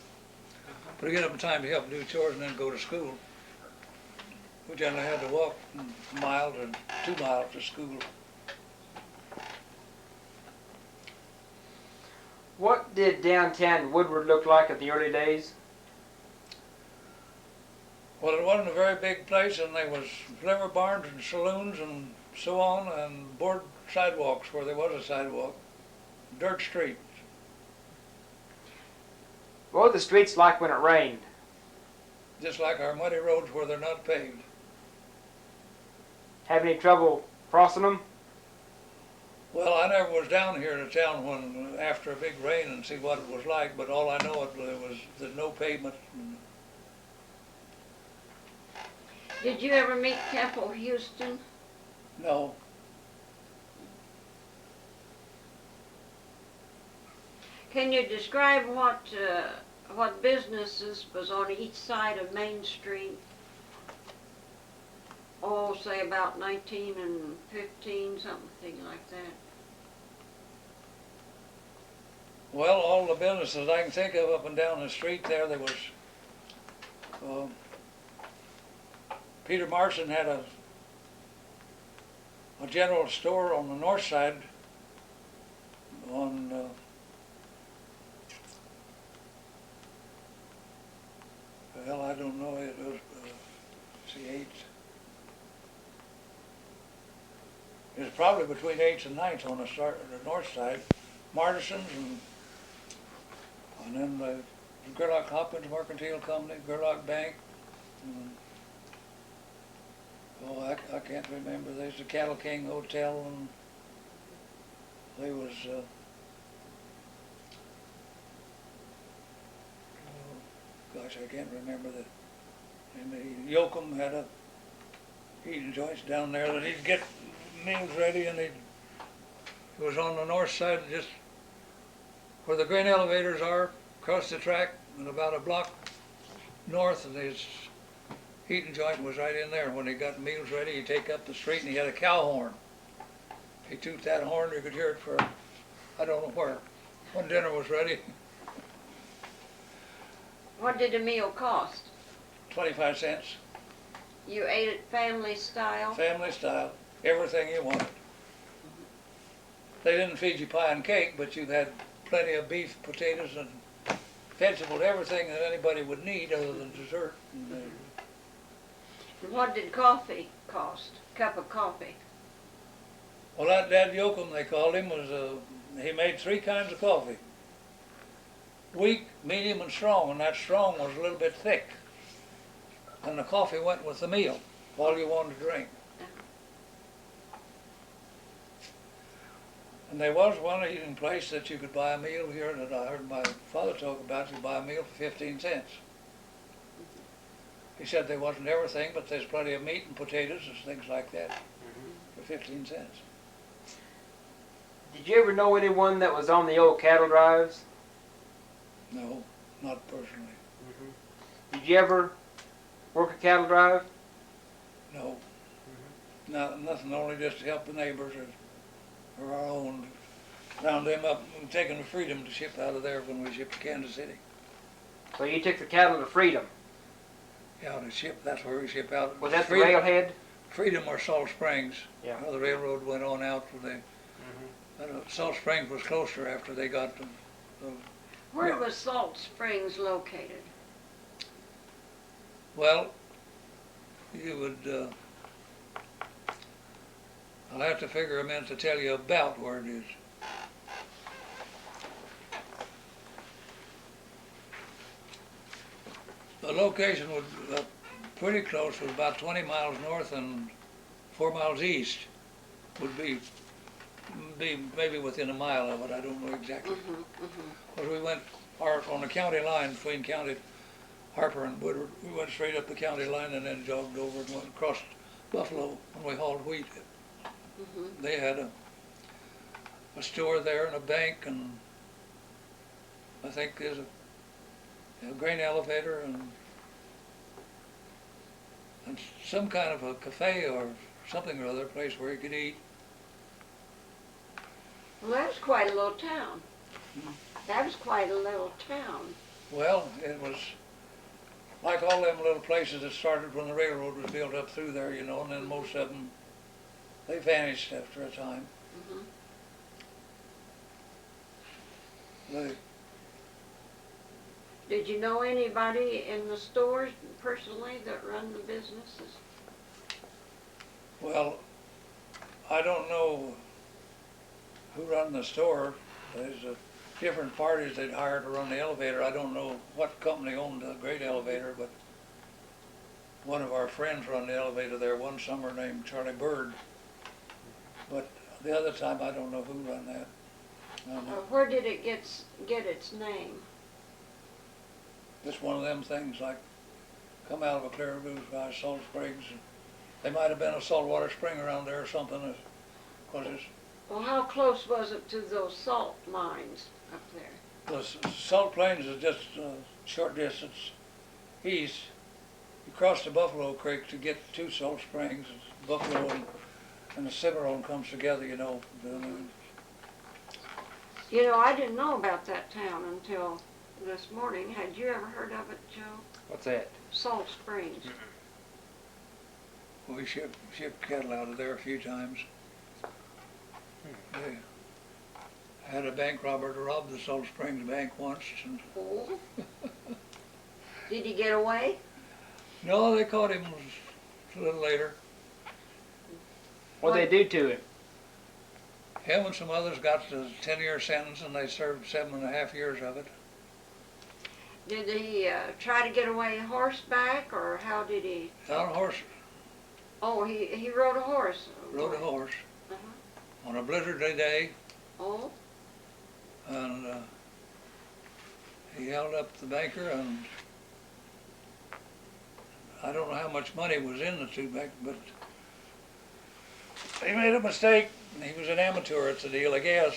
But I get up in time to help do chores and then go to school. We generally had to walk a mile to 2 miles to school. What did downtown Woodward look like in the early days? Well, it wasn't a very big place, and there was liver barns and saloons and so on, and board sidewalks where there was a sidewalk. Dirt street. What were the streets like when it rained? Just like our muddy roads where they're not paved. Have any trouble crossing them? Well, I never was down here to town when after a big rain and see what it was like, but all I know it was there's no pavement. And Did you ever meet Campbell Houston? No. Can you describe what businesses was on each side of Main Street? Oh, say about 19 and 15, something like that. Well, all the businesses I can think of up and down the street there was, Peter Marson had a general store on the north side on, well, I don't know, it was, see, 8th. It was probably between 8th and 9th on the north side. Martison's and then the Gerlach Hopkins Mercantile Company, Gerlach Bank. And, oh, I can't remember. There's the Cattle King Hotel, and there was, oh, gosh, I can't remember and the Yoakum had a eating joints down there that he'd get meals ready, and it was on the north side, just where the grain elevators are, across the track, and about a block north, and his eating joint was right in there. When he got meals ready, he'd take up the street, and he had a cow horn. He toot that horn, you could hear it for, I don't know where, when dinner was ready. What did a meal cost? 25 cents, You ate it family style? family style, everything you wanted. They didn't feed you pie and cake, but you had plenty of beef, potatoes, and vegetables, everything that anybody would need other than dessert. And, What did coffee cost? Cup of coffee? well, that Dad Yoakum, they called him, was he made 3 kinds of coffee. Weak, medium, and strong, and that strong was a little bit thick. And the coffee went with the meal, all you wanted to drink. And there was one eating place that you could buy a meal here that I heard my father talk about. You buy a meal for 15 cents. He said there wasn't everything, but there's plenty of meat and potatoes and things like that for 15 cents. Did you ever know anyone that was on the old cattle drives? No, not personally. Did you ever work a cattle drive? No. No, nothing, only just to help the neighbors or our own. Round them up and taking the Freedom to ship out of there when we shipped to Kansas City. So you took the cattle to Freedom. Yeah, to ship, that's where we ship out. Was that the Freedom, railhead? Freedom or Salt Springs. Yeah. The railroad went on out for the, Salt Springs was closer after they got the Where was Salt Springs located? well, you would, I'll have to figure a minute to tell you about where it is. The location was pretty close, was about 20 miles north and 4 miles east. Would be maybe within a mile of it, I don't know exactly. Because we went on the county line between County Harper and Woodward. We went straight up the county line and then jogged over and went across Buffalo when we hauled wheat. They had a store there and a bank, and I think there's a grain elevator and some kind of a cafe or something or other, place where you could eat. Well, that was quite a little town. That was quite a little town. Well, it was like all them little places that started when the railroad was built up through there, you know, and then most of them, they vanished after a time. Did you know anybody in the stores personally that run the businesses? Well, I don't know who run the store. There's different parties they'd hire to run the elevator. I don't know what company owned the great elevator, but one of our friends run the elevator there one summer named Charlie Bird. But the other time, I don't know who run that. Where did it get its name? Just one of them things like come out of a clear blue sky, Salt Springs. They might have been a saltwater spring around there or something, because it's Well, how close was it to those salt mines up there? the Salt Plains is just a short distance east. You cross the Buffalo Creek to get to Salt Springs. Buffalo and the Cimarron comes together, you know. You know, I didn't know about that town until this morning. Had you ever heard of it, Joe? What's that? Salt Springs. We shipped cattle out of there a few times. They had a bank robber to rob the Salt Springs Bank once. And Oh. Did he get away? no, they caught him a little later. What'd they do to him? Him and some others got the 10-year sentence, and they served 7.5 years of it. Did he try to get away horseback, or how did he? On a horse, Oh, he rode a horse. rode a horse Uh-huh. on a blizzardly day, Oh, and he held up the banker, and I don't know how much money was in the two bank, but he made a mistake. He was an amateur at the deal, I guess,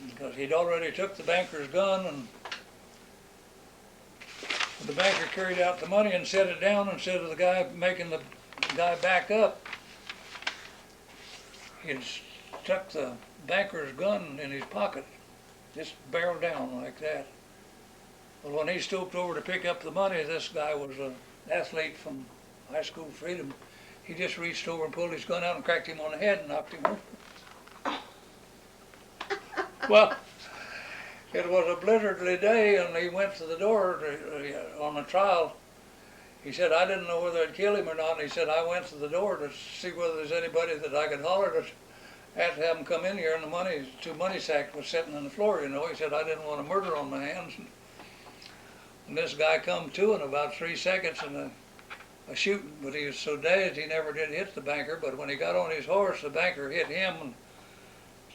because he'd already took the banker's gun, and the banker carried out the money and set it down instead of the guy making the guy back up. He'd stuck the banker's gun in his pocket, just barreled down like that. Well, when he stooped over to pick up the money, this guy was an athlete from high school freedom. He just reached over and pulled his gun out and cracked him on the head and knocked him over. Well, it was a blizzardly day, and he went to the door on the trial. He said, I didn't know whether I'd kill him or not. And he said, I went to the door to see whether there's anybody that I could holler to have him come in here, and the two money sacks was sitting on the floor, you know. He said, I didn't want a murder on my hands. And this guy come to in about 3 seconds and a shooting, but he was so dazed he never did hit the banker. But when he got on his horse, the banker hit him and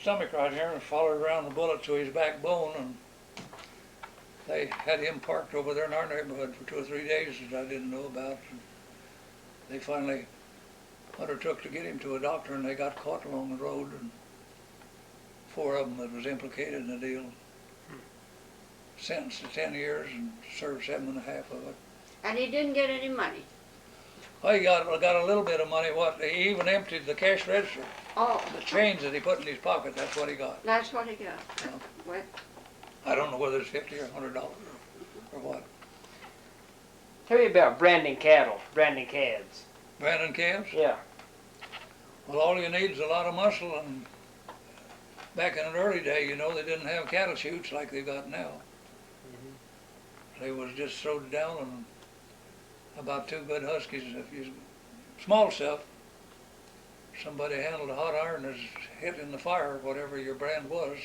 stomach right here and followed around the bullet to his backbone, and they had him parked over there in our neighborhood for 2 or 3 days that I didn't know about. And they finally undertook to get him to a doctor, and they got caught along the road, and 4 of them that was implicated in the deal sentenced to 10 years and served 7.5 of it. and he didn't get any money. Well, he got a little bit of money. What, he even emptied the cash register. Oh, The change that he put in his pocket, that's what he got. that's what he got. Yeah. Well, I don't know whether it's $50 or $100 or what. Tell me about branding cattle, branding calves. Brandon calves? Yeah. Well, all you need is a lot of muscle, and back in an early day, you know, they didn't have cattle chutes like they've got now. They was just throwed down, and about 2 good huskies. If you small stuff, somebody handled a hot iron is hit in the fire, whatever your brand was,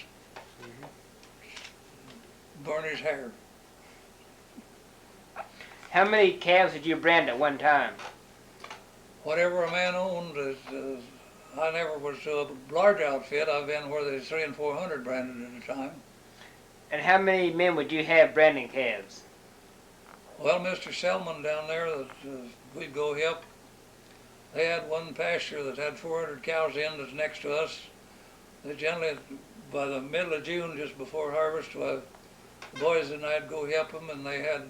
burn his hair. How many calves did you brand at one time? Whatever a man owned, I never was to a large outfit. I've been where there's 300 and 400 branded at a time. And how many men would you have branding calves? Well, Mr. Selmon down there, that we'd go help, they had one pasture that had 400 cows in that's next to us. They generally, by the middle of June, just before harvest, the boys and I'd go help them, and they had,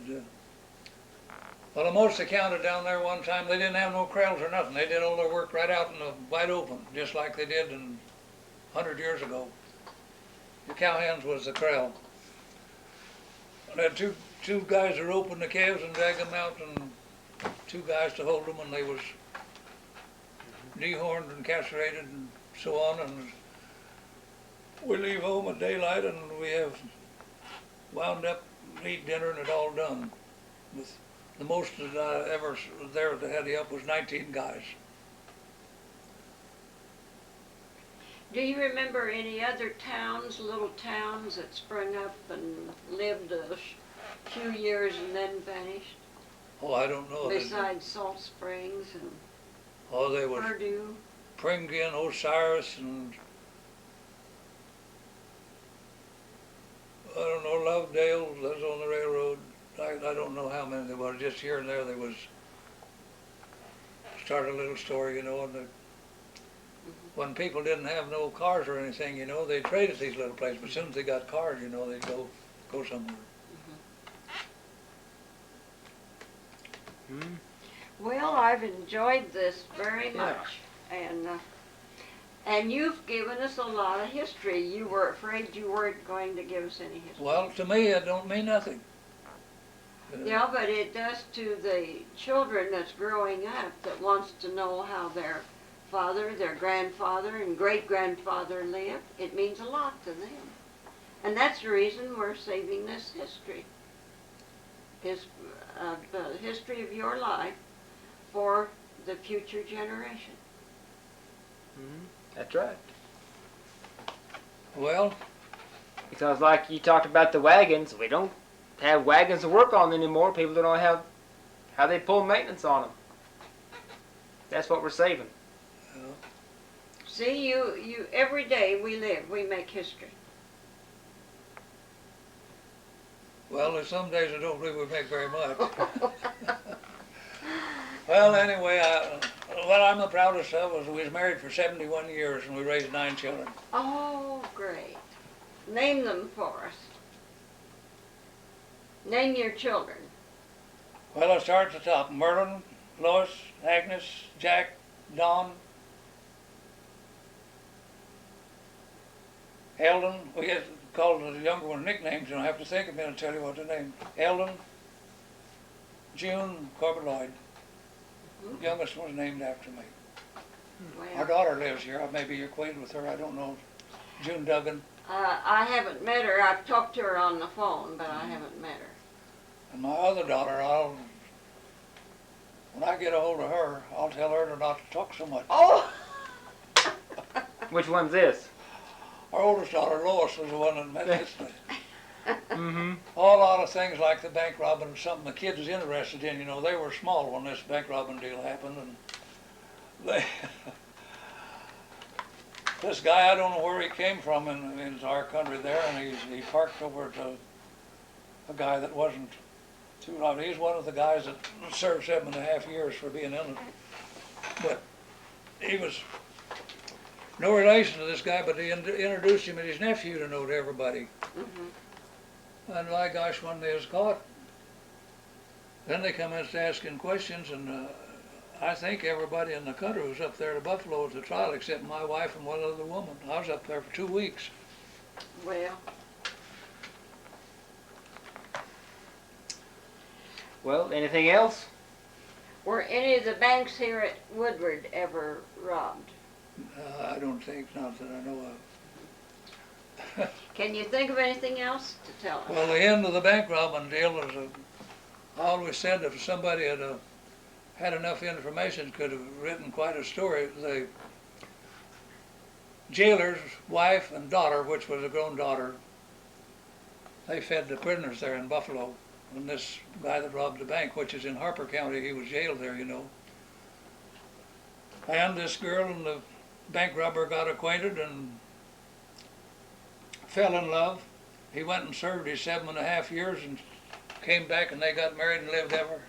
well, the most they counted down there one time, they didn't have no corrals or nothing. They did all their work right out in the wide open, just like they did 100 years ago. The cowhands was the corral. They had two guys that opened the calves and dragged them out, and 2 guys to hold them, and they was dehorned and castrated and so on. And we leave home at daylight, and we have wound up, eat dinner, and it all done. With the most that I ever there that had help was 19 guys. do you remember any other towns, little towns that sprung up and lived a few years and then vanished? Oh, I don't know. Besides Salt Springs and Oh, they was Purdue. Pringin, Osiris, and I don't know, Lovedale, that's on the railroad. I don't know how many there was, just here and there was started a little store, you know, and when people didn't have no cars or anything, you know, they traded these little places. But as soon as they got cars, you know, they'd go somewhere. Mm. Well, I've enjoyed this very much, and you've given us a lot of history. You were afraid you weren't going to give us any history. Well, to me, it don't mean nothing. Yeah, but it does to the children that's growing up that wants to know how their father, their grandfather, and great-grandfather lived. It means a lot to them. And that's the reason we're saving this history. The history of your life for the future generation. That's right. Well, Because like you talked about the wagons, we don't have wagons to work on anymore. People don't know how they pull maintenance on them. That's what we're saving. See, you every day we live, we make history. well, there's some days I don't believe we make very much. Well, anyway, what I'm the proudest of was we was married for 71 years and we raised 9 children. Oh, great. Name them for us. Name your children. Well, I'll start at the top. Merlin, Lois, Agnes, Jack, Don, Eldon. We get called the younger one nicknames, and I have to think a minute and tell you what the name. Eldon, June, Corbett Lloyd. The youngest one's named after me. Our Well, daughter lives here. Maybe you're acquainted with her. I don't know. June Duggan. I haven't met her. I've talked to her on the phone, but I haven't met her. And my other daughter, when I get a hold of her, I'll tell her not to talk so much. Oh! Which one's this? Our oldest daughter, Lois, was the one that met this thing. Mm-hmm. A lot of things like the bank robbing, something the kids was interested in. You know, they were small when this bank robbing deal happened, and they. This guy, I don't know where he came from in our country there, and he parked over to a guy that wasn't too long. He's one of the guys that served 7.5 years for being in it. But he was no relation to this guy, but he introduced him and his nephew to know to everybody. And my gosh, when they was caught, then they come in asking questions, and I think everybody in the country was up there to Buffalo at the trial except my wife and one other woman. I was up there for 2 weeks. Well, Well, anything else? were any of the banks here at Woodward ever robbed? I don't think, not that I know of. Can you think of anything else to tell us? Well, the end of the bank robbing deal was, I always said that if somebody had enough information, could have written quite a story. The jailer's wife and daughter, which was a grown daughter, they fed the prisoners there in Buffalo. And this guy that robbed the bank, which is in Harper County, he was jailed there, you know. And this girl and the bank robber got acquainted and fell in love. He went and served his 7.5 years and came back, and they got married and lived ever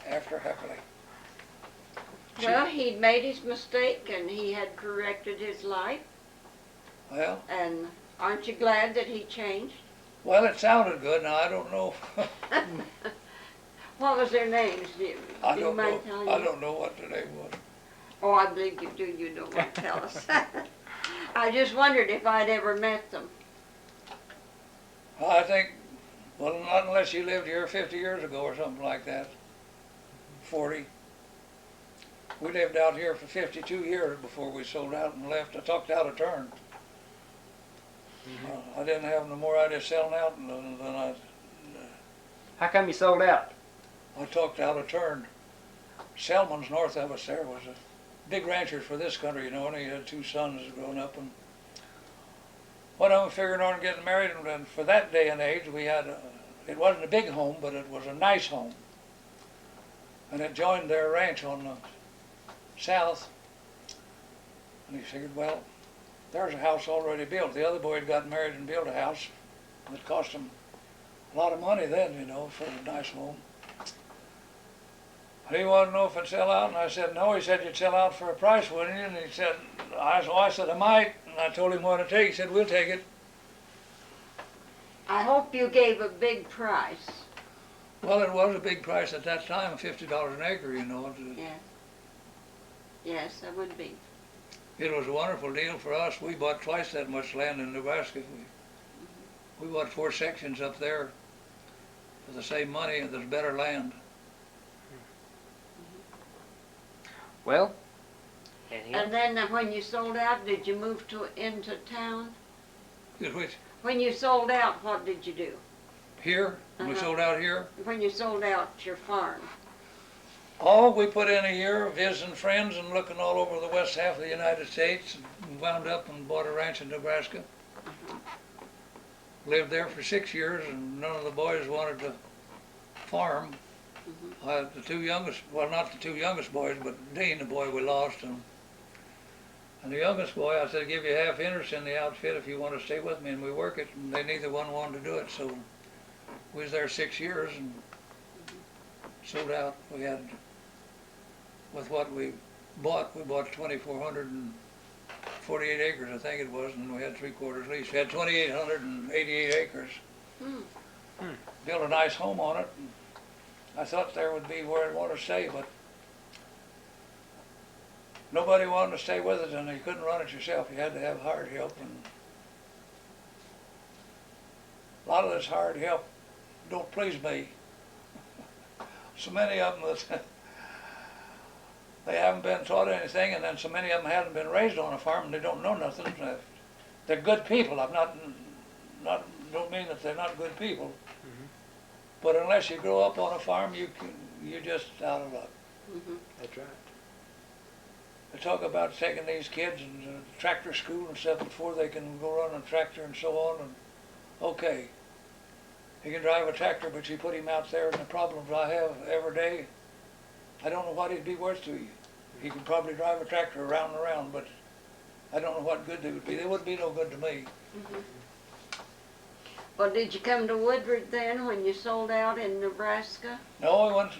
after happily. Well, he'd made his mistake and he had corrected his life. Well, And aren't you glad that he changed? well, it sounded good. Now I don't know. What was their names? Do you mind telling me? I don't know what the name was. Oh, I believe you do. You don't want to tell us. I just wondered if I'd ever met them. I think, well, not unless you lived here 50 years ago or something like that. 40. We lived out here for 52 years before we sold out and left. I talked out of turn. I didn't have no more idea selling out than How come you sold out? I talked out of turn. Selman's north of us there was a big rancher for this country, you know, and he had 2 sons growing up. And one of them figured on getting married, and for that day and age, we had, it wasn't a big home, but it was a nice home. And it joined their ranch on the south. And he figured, well, there's a house already built. The other boy had gotten married and built a house. It cost him a lot of money then, you know, for a nice home. He wanted to know if it'd sell out, and I said, no. He said, you'd sell out for a price, wouldn't you? And he said, I said, I might. And I told him what to take. He said, we'll take it. I hope you gave a big price. Well, it was a big price at that time, $50 an acre, you know. Yes. Yes, that would be. It was a wonderful deal for us. We bought twice that much land in Nebraska. We bought 4 sections up there for the same money, and there's better land. Well, And then when you sold out, did you move into town? Which, When you sold out, what did you do? here, we sold out here. When you sold out your farm? Oh, we put in a year visiting friends and looking all over the west half of the United States, and wound up and bought a ranch in Nebraska. Lived there for 6 years, and none of the boys wanted to farm. The 2 youngest, well, not the 2 youngest boys, but Dean, the boy we lost, and the youngest boy, I said, give you half interest in the outfit if you want to stay with me, and we work it, and they neither one wanted to do it, so we was there 6 years and sold out. We had, with what we bought 2,448 acres, I think it was, and we had 3/4 lease. We had 2,888 acres. Built a nice home on it. And I thought there would be where I'd want to stay, but nobody wanted to stay with it, and you couldn't run it yourself. You had to have hired help, and a lot of this hired help don't please me. So many of them that they haven't been taught anything, and then so many of them haven't been raised on a farm, and they don't know nothing. They're good people. I'm not don't mean that they're not good people, but unless you grow up on a farm, you're just out of luck. That's right. They talk about taking these kids and tractor school and stuff before they can go run a tractor and so on. And okay, he can drive a tractor, but you put him out there, and the problems I have every day, I don't know what he'd be worth to you. He could probably drive a tractor around and around, but I don't know what good they would be. They wouldn't be no good to me. Well, did you come to Woodward then when you sold out in Nebraska? No, I went,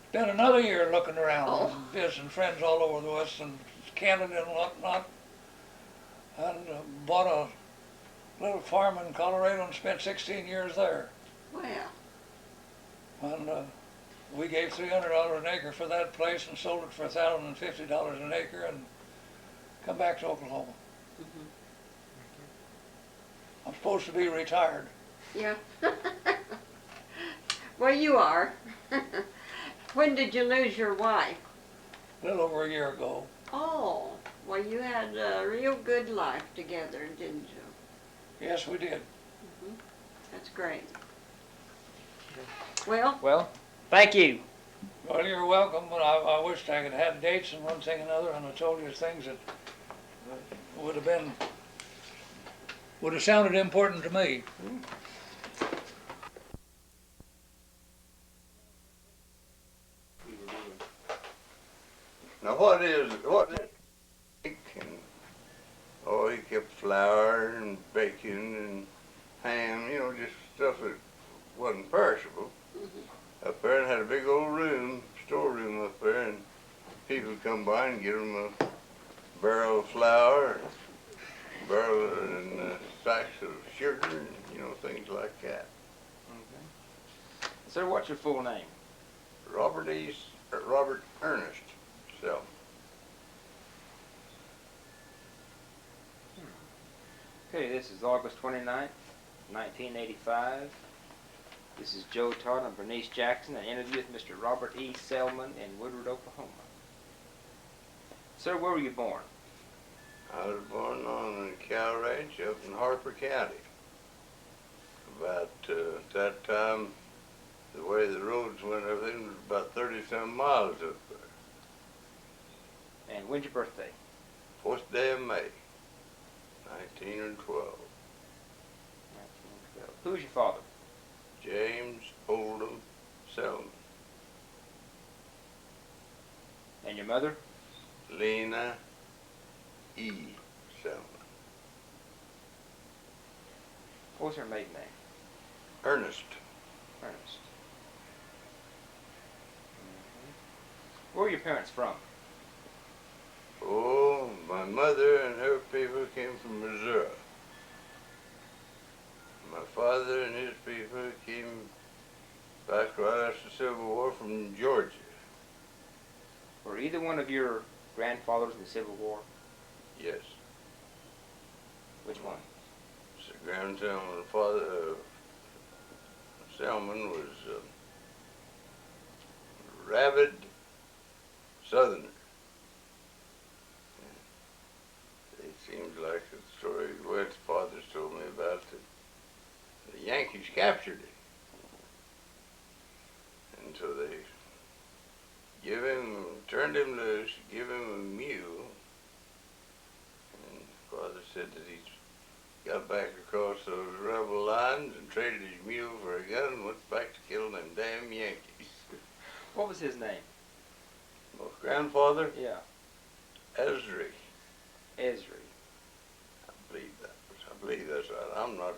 spent another year looking around, Oh. visiting friends all over the West and Canada and whatnot, and bought a little farm in Colorado and spent 16 years there. Well, And we gave $300 an acre for that place and sold it for $1,050 an acre and come back to Oklahoma. I'm supposed to be retired. yeah. Well, you are. When did you lose your wife? A little over a year ago. Oh, well, you had a real good life together, didn't you? Yes, we did. That's great. Well, Well, thank you. Well, you're welcome, but I wished I could have had dates and one thing and another, and I told you things that would have sounded important to me. Now what is and, oh, he kept flour and bacon and ham, you know, just stuff that wasn't perishable. Up there, and had a big old room, storeroom up there, and people would come by and get them a barrel of flour, barrel and sacks of sugar, and you know, things like that. Sir, what's your full name? Robert Earnest, Selman. Okay, this is August 29th, 1985. This is Joe Todd and Bernice Jackson, an interview with Mr. Robert E. Selman in Woodward, Oklahoma. Sir, where were you born? I was born on a cow ranch up in Harper County. About at that time, the way the roads went, everything was about 30-some miles up there. And when's your birthday? 4th day of May, 1912. 1912. Who's your father? James Oldham Selman. And your mother? Lena E. Selman. What was her maiden name? Ernest. Ernest. Where are your parents from? Oh, my mother and her people came from Missouri. My father and his people came back right after the Civil War from Georgia. Were either one of your grandfathers in the Civil War? Yes. Which one? So grandson and father, Selmon was rabid Southerner. It seems like the story Wet's father told me about that the Yankees captured him. And so they turned him loose, give him a mule. And father said that he got back across those rebel lines and traded his mule for a gun and went back to kill them damn Yankees. What was his name? My grandfather, Yeah. Esri. Esri. I believe that's right. I'm not.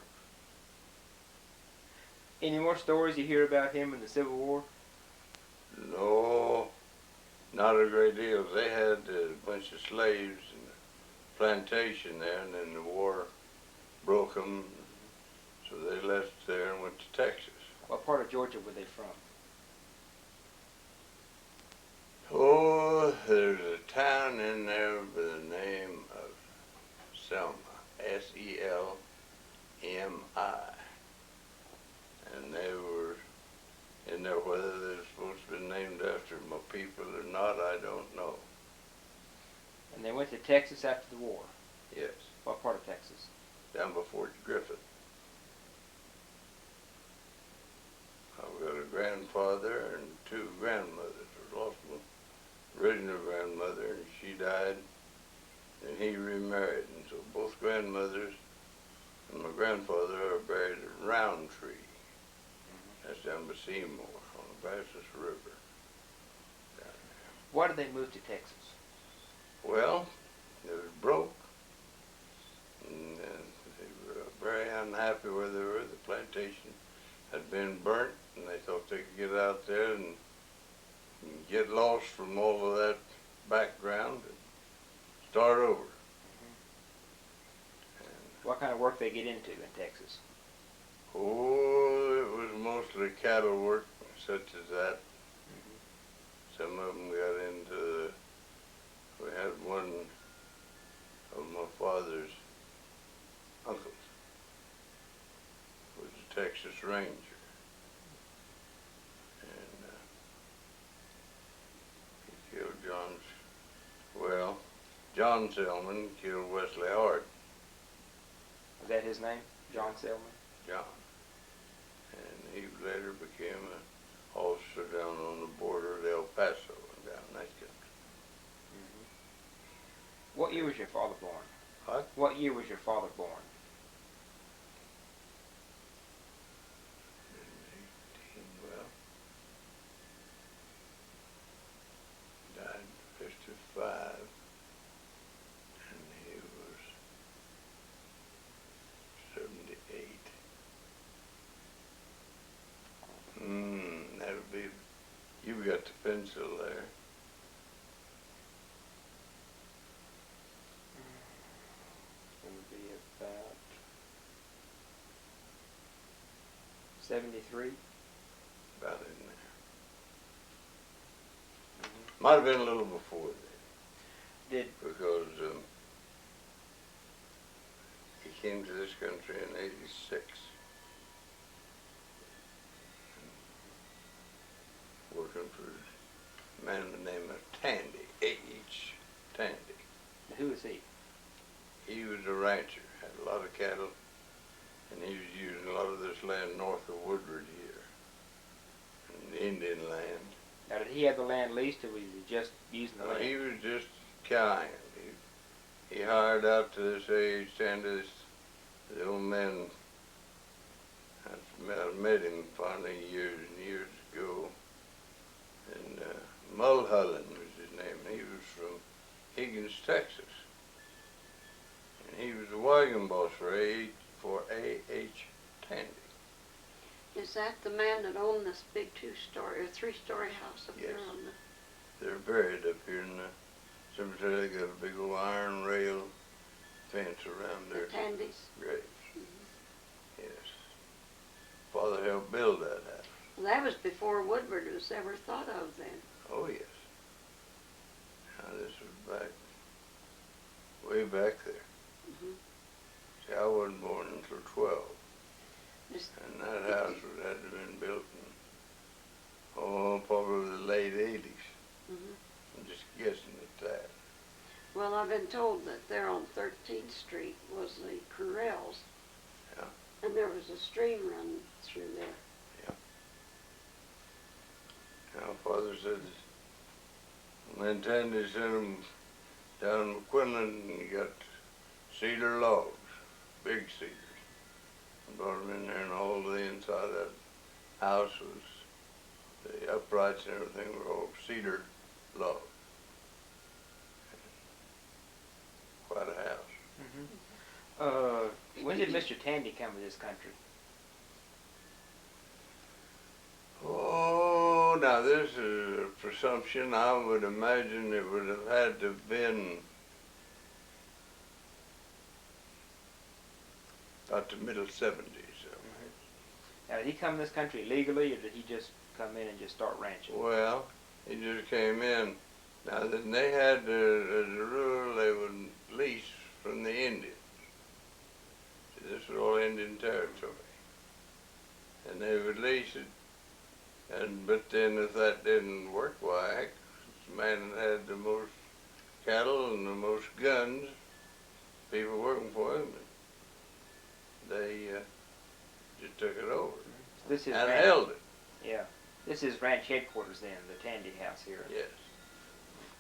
Any more stories you hear about him in the Civil War? No, not a great deal. They had a bunch of slaves in the plantation there, and then the war broke them, so they left there and went to Texas. What part of Georgia were they from? Oh, there's a town in there by the name of Selma, Selmi. And they were in there. Whether they're supposed to be named after my people or not, I don't know. And they went to Texas after the war. Yes, What part of Texas? down by Fort Griffith. I've got a grandfather and two grandmothers. I lost my original grandmother, and she died, and he remarried. And so both grandmothers and my grandfather are buried at Roundtree. That's down by Seymour on the Brazos River. Down Why did they move to Texas? there. Well, it was broke, and they were very unhappy where they were. The plantation had been burnt, and they thought they could get out there and get lost from all of that background and start over. What kind of work they get into in Texas? Oh, it was mostly cattle work, such as that. Some of them got into, we had one of my father's uncles was a Texas Ranger. And he killed John Selman killed Wesley Hart. Was that his name? John Selman? John. And he later became an officer down on the border of El Paso and down that country. What year was your father born? What? What year was your father born? 18, well, died in 55, and he was 78. That'll be, you've got the pencil there. It would be about 73. About in there. Might have been a little before then. Did Because he came to this country in 86. Working for a man by the name of Tandy, A.H. Tandy. who is he? He was a rancher, had a lot of cattle, and he was using a lot of this land north of Woodward here, in the Indian land. Now, did he have the land leased, or was he just using the land? He was just kind. He hired out to this A.H. Tandy, the old man. I met him finally years and years ago. And Mulholland was his name. He was from Higgins, Texas. And he was the wagon boss for A.H. Tandy. Is that the man that owned this big 2-story or 3-story house up there Yes. on the They're buried up here in the cemetery. They got a big old iron rail fence around The their Tandys. graves. Yes. Father helped build that house. Well, that was before Woodward was ever thought of then. Oh, yes. Now, this was back, way back there. Mhm. See, I wasn't born until 12. This- And that house had to have been built in, probably the late 80s. Mhm. I'm just guessing at that. Well, I've been told that there on 13th Street was the Corrals. Yeah. And there was a stream running through there. Now, Father said that when Tandy sent him down McQuinlan, and he got cedar logs, big cedars, and brought them in there, and all the inside of that house was, the uprights and everything were all cedar logs. Quite a house. When did Mr. Tandy come to this country? Oh, now this is a presumption. I would imagine it would have had to have been about the middle 70s. Now, did he come to this country legally, or did he just come in and just start ranching? Well, he just came in. Now, then they had, as a rule, they would lease from the Indians. See, this was all Indian territory. And they would lease it. But then if that didn't work, why, heck, the man that had the most cattle and the most guns, people working for him, they just took it over This is and ranch, held it. Yeah. This is ranch headquarters then, the Tandy house here. Yes.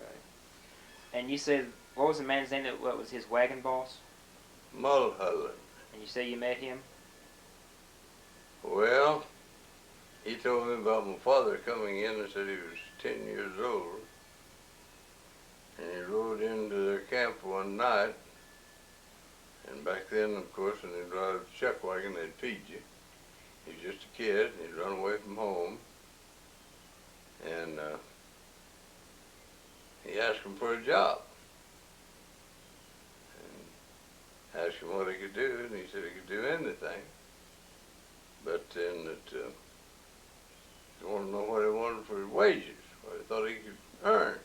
Okay. And you said, what was the man's name that what was his wagon boss? Mulholland. And you say you met him? Well, he told me about my father coming in and said he was 10 years old. And he rode into their camp one night. And back then, of course, when they drive a chuck wagon, they'd feed you. He was just a kid, and he'd run away from home. And he asked him for a job. And asked him what he could do, and he said he could do anything. But then he wanted to know what he wanted for his wages, what he thought he could earn.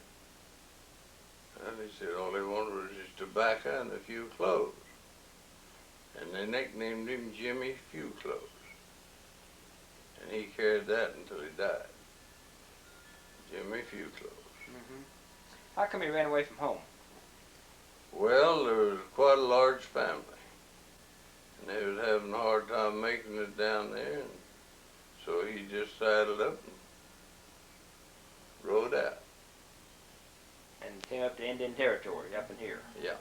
And he said all he wanted was just tobacco and a few clothes. And they nicknamed him Jimmy Few Clothes. And he carried that until he died. Jimmy Few Clothes. Mm-hmm. How come he ran away from home? Well, there was quite a large family. And they was having a hard time making it down there. And so he just saddled up and rode out. And came up to Indian Territory, up in here. Yeah.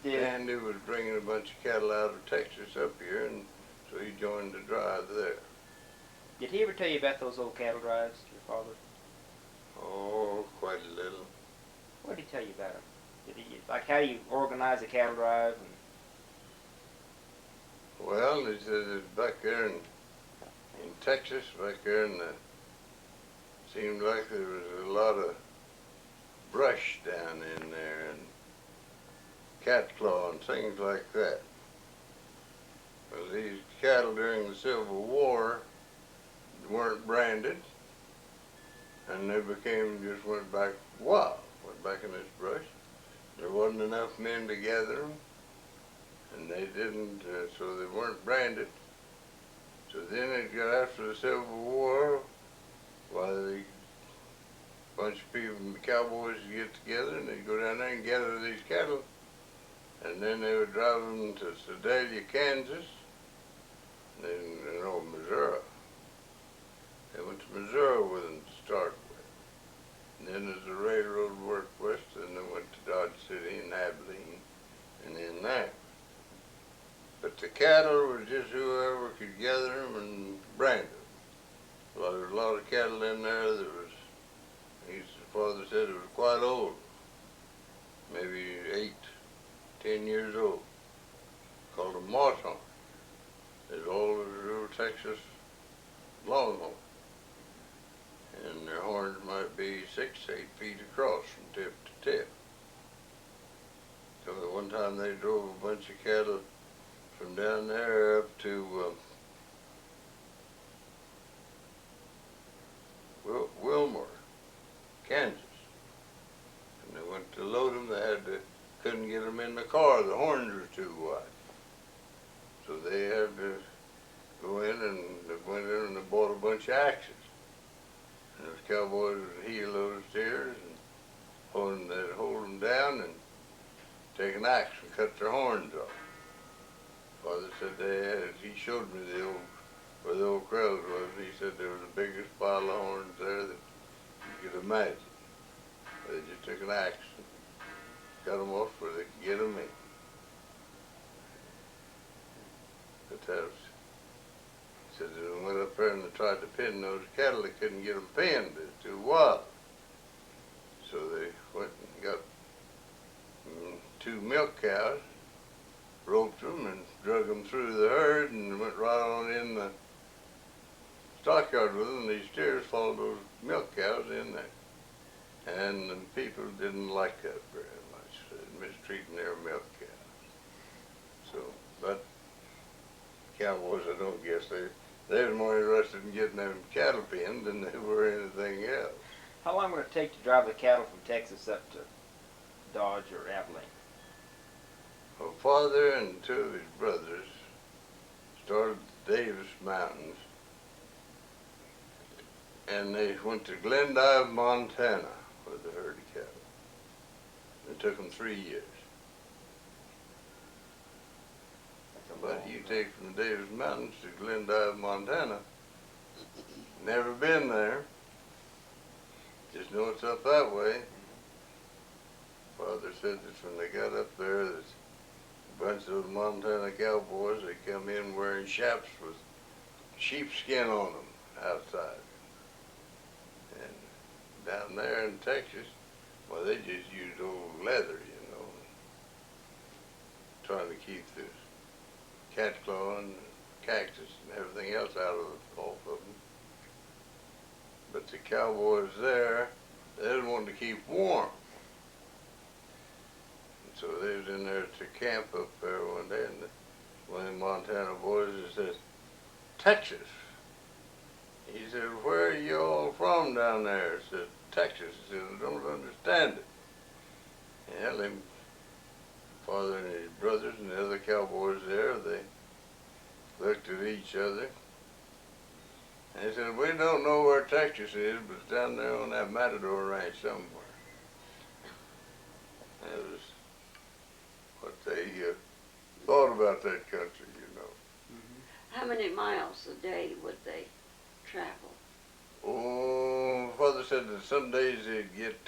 Did, Andy was bringing a bunch of cattle out of Texas up here, and so he joined the drive there. did he ever tell you about those old cattle drives, your father? Oh, quite a little. What did he tell you about them? Did he, like how you organize a cattle drive? And Well, he said it's back there in Texas, back there, and seemed like there was a lot of brush down in there, and cat claw and things like that. Well, these cattle during the Civil War weren't branded, and they just went back wild, went back in this brush. There wasn't enough men to gather them, and they didn't, so they weren't branded. So then it got after the Civil War, why the bunch of people, cowboys would get together, and they'd go down there and gather these cattle, and then they would drive them to Sedalia, Kansas, and then, Missouri. They went to Missouri with them to start with. And then as the railroad worked west, then they went to Dodge City and Abilene, and then there. But the cattle were just whoever could gather them and brand them. Well, there was a lot of cattle in there that was, his father said it was quite old, maybe 8, 10 years old, called a Marshorn. As old as real Texas Longhorn. 6 to 8 feet across from tip to tip. So at one time they drove a bunch of cattle from down there up to Wilmer, Kansas. And they went to load them. Couldn't get them in the car. The horns were too wide. So they had to go in, and they went in and they bought a bunch of axes. And those cowboys would heel those steers and they'd hold them down and take an axe and cut their horns off. Father said he showed me where the old crowds was. He said there was the biggest pile of horns there that you could imagine. They just took an axe and cut them off where they could get them in. But he said they went up there and they tried to pin those cattle. They couldn't get them pinned. They were too wild. So they went and got 2 milk cows, roped them and drug them through the herd and went right on in the stockyard with them. These steers followed those milk cows in there. And the people didn't like that very much. They mistreating their milk cows. So, but cowboys, I don't guess they were more interested in getting them cattle pinned than they were anything else. How long would it take to drive the cattle from Texas up to Dodge or Abilene? Well, Father and 2 of his brothers started the Davis Mountains, and they went to Glendive, Montana, with the herd of cattle. It took them 3 years. But you take from the Davis Mountains to Glendive, Montana, never been there, just know it's up that way. Father said that when they got up there, that a bunch of the Montana cowboys, they come in wearing chaps with sheepskin on them outside. And down there in Texas, well, they just used old leather, you know, trying to keep the cat claw and cactus and everything else off of them. But the cowboys there, they didn't want to keep warm. And so they was in there to camp up there one day, and one of the Montana boys said, "Texas." He said, "Where are you all from down there?" I said, "Texas." He said, "I don't understand it." Well, them Father and his brothers and the other cowboys there, they looked at each other. And they said, "We don't know where Texas is, but it's down there on that Matador Ranch somewhere." That was what they thought about that country, you know. How many miles a day would they travel? Oh, Father said that some days they'd get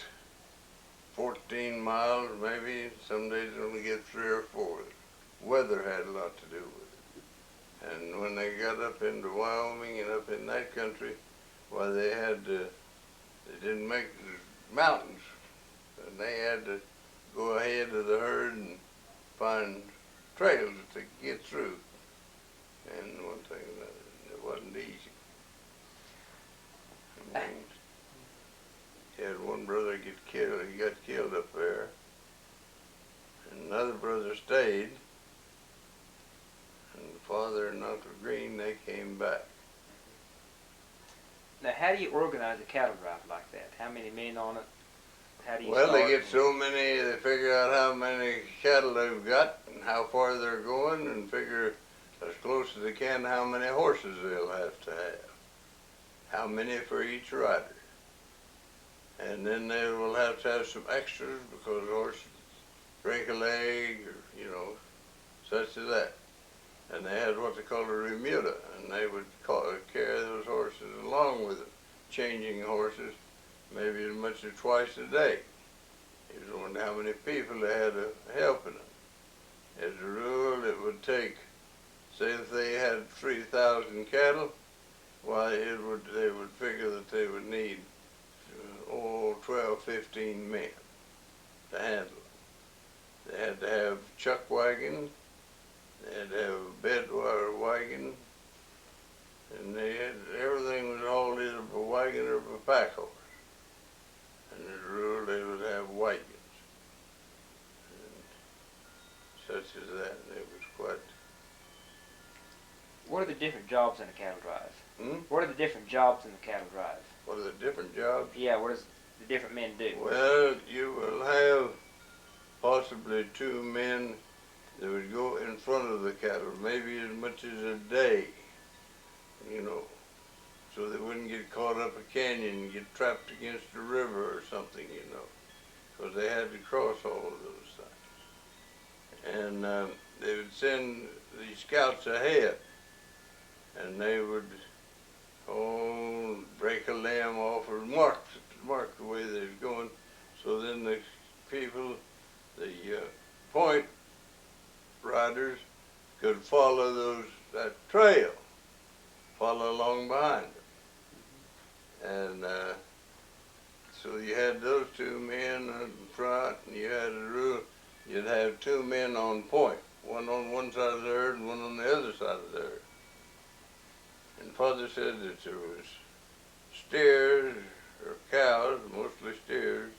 14 miles maybe, some days they only get 3 or 4. Weather had a lot to do with it. And when they got up into Wyoming and up in that country, well, they didn't make the mountains, and they had to go ahead of the herd and find trails that they could get through. And one thing or another, it wasn't easy. And he had one brother get killed. He got killed up there. And another brother stayed. And the father and Uncle Green, they came back. Now, how do you organize a cattle drive like that? How many men on it? How do you Well, start? they get so many, they figure out how many cattle they've got and how far they're going, and figure as close as they can how many horses they'll have to have. How many for each rider. And then they will have to have some extras because horses break a leg or, you know, such as that. And they had what they called a remuda, and they would carry those horses along with them, changing horses maybe as much as twice a day. He was wondering how many people they had helping them. As a rule, it would take, say if they had 3,000 cattle, why they would figure that they would need 12, 15 men to handle them. They had to have chuck wagons, they had to have a bedwire wagon, and they had, everything was hauled either by wagon or by pack horse. wagons. And such as that, and it was quite. What are the different jobs in a cattle drive? Hmm? What are the different jobs in the cattle drive? What are the different jobs? Yeah, what does the different men do? Well, you will have possibly 2 men that would go in front of the cattle, maybe as much as a day, you know, so they wouldn't get caught up a canyon and get trapped against a river or something, you know, because they had to cross all of those things. And they would send the scouts ahead, and they would break a limb off or mark the way they was going, so then the people, the point riders, could follow that trail, follow along behind them. And so you had those 2 men in front, and you had a rule, you'd have 2 men on point, one on one side of the herd and one on the other side of the herd. And Father said that there was steers or cows, mostly steers,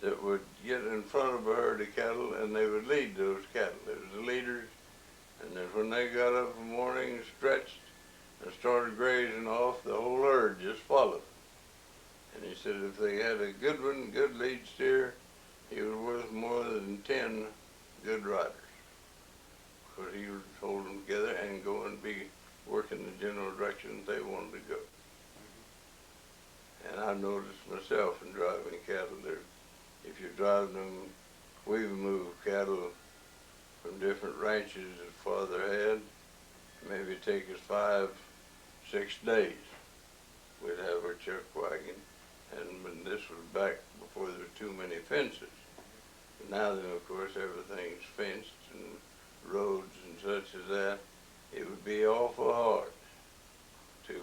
that would get in front of a herd of cattle, and they would lead those cattle. They was the leaders, and then when they got up in the morning, stretched, and started grazing off, the whole herd just followed. And he said if they had a good one, good lead steer, he was worth more than 10 good riders, because he would hold them together and go and be working the general direction they wanted to go. And I noticed myself in driving cattle there, if you're driving them, we've moved cattle from different ranches that Father had, maybe take us 5, 6 days. We'd have our chuck wagon, and when this was back before there were too many fences. But now then, of course, everything's fenced and roads and such as that. It would be awful hard to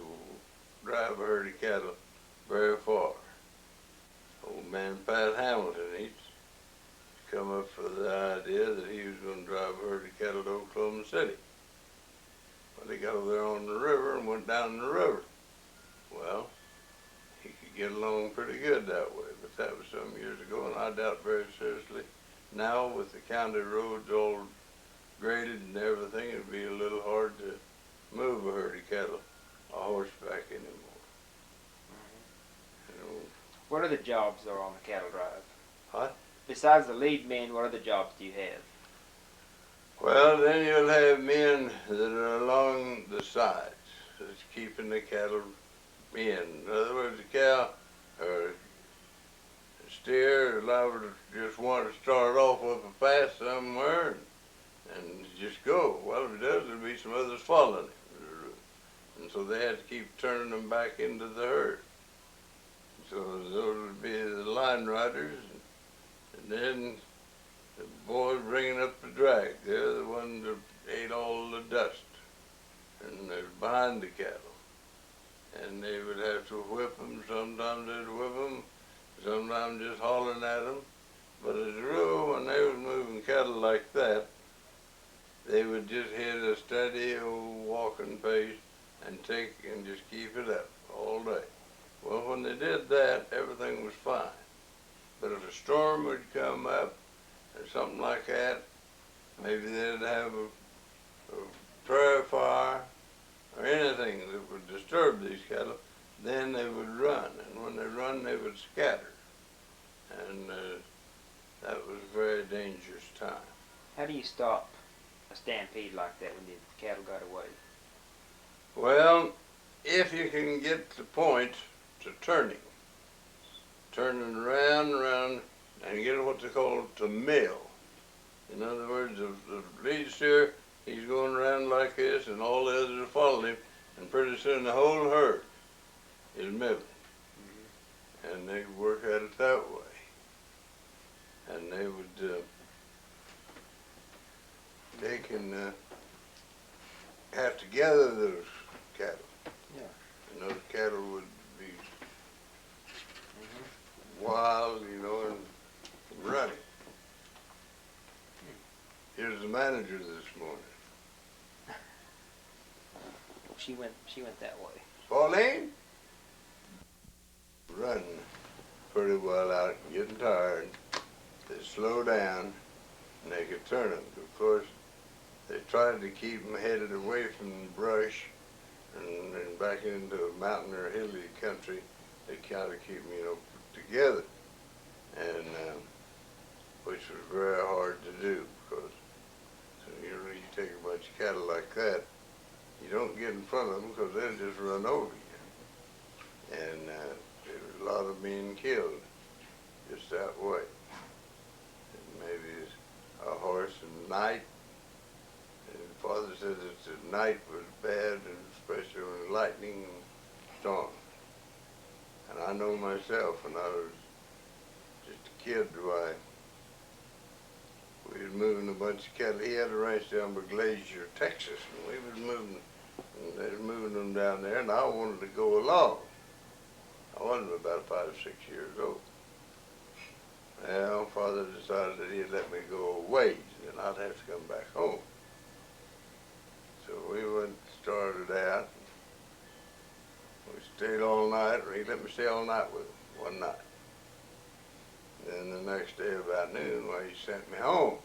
drive a herd of cattle very far. Old man Pat Hamilton, he'd come up with the idea that he was going to drive a herd of cattle to Oklahoma City. But he got over there on the river and went down the river. Well, he could get along pretty good that way, but that was some years ago, and I doubt very seriously now with the county roads all graded and everything, it'd be a little hard to move a herd of cattle a horseback anymore. You know. What other jobs are on the cattle drive? What? Besides the lead men, what other jobs do you have? Well, then you'll have men that are along the sides, that's keeping the cattle in. In other words, a cow or a steer is liable to just want to start off up a path somewhere and just go. Well, if it does, there'll be some others following him. And so they had to keep turning them back into the herd. So those would be the line riders, and then the boys bringing up the drag. They're the ones that ate all the dust, and they're behind the cattle. And they would have to whip them. Sometimes they'd whip them, sometimes just hollering at them. But as a rule, when they was moving cattle like that, they would just hit a steady old walking pace and just keep it up all day. Well, when they did that, everything was fine. But if a storm would come up or something like that, maybe they'd have a prairie fire or anything that would disturb these cattle, then they would run. And when they run, they would scatter. And that was a very dangerous time. How do you stop a stampede like that when the cattle got away? Well, if you can get the point to turning around, and get what they call to mill. In other words, the lead steer, he's going around like this, and all the others are following him, and pretty soon the whole herd is milling. Mm-hmm. And they work at it that way. And they would, they can have to gather those cattle. Yeah. And those cattle would be wild, you know, and running. Here's the manager this morning. She went that way. Pauline? Running pretty well out, getting tired. slow down and they could turn them. Of course, they tried to keep them headed away from the brush and back into a mountain or hilly country. They kind of keep them, together, and which was very hard to do because you take a bunch of cattle like that, you don't get in front of them because they'll just run over you. And there was a lot of men killed just that way. And maybe a horse at night. And Father says that the night was bad, and especially when lightning and storm. And I know myself when I was just a kid, why we was moving a bunch of cattle. He had a ranch down by Glacier, Texas, and we was moving, and they was moving them down there, and I wanted to go along. I wasn't about 5 or 6 years old. Well, Father decided that he'd let me go a ways, and I'd have to come back home. So we went, started out. We stayed all night, or he let me stay all night with him, one night. Then the next day about noon, well, he sent me home.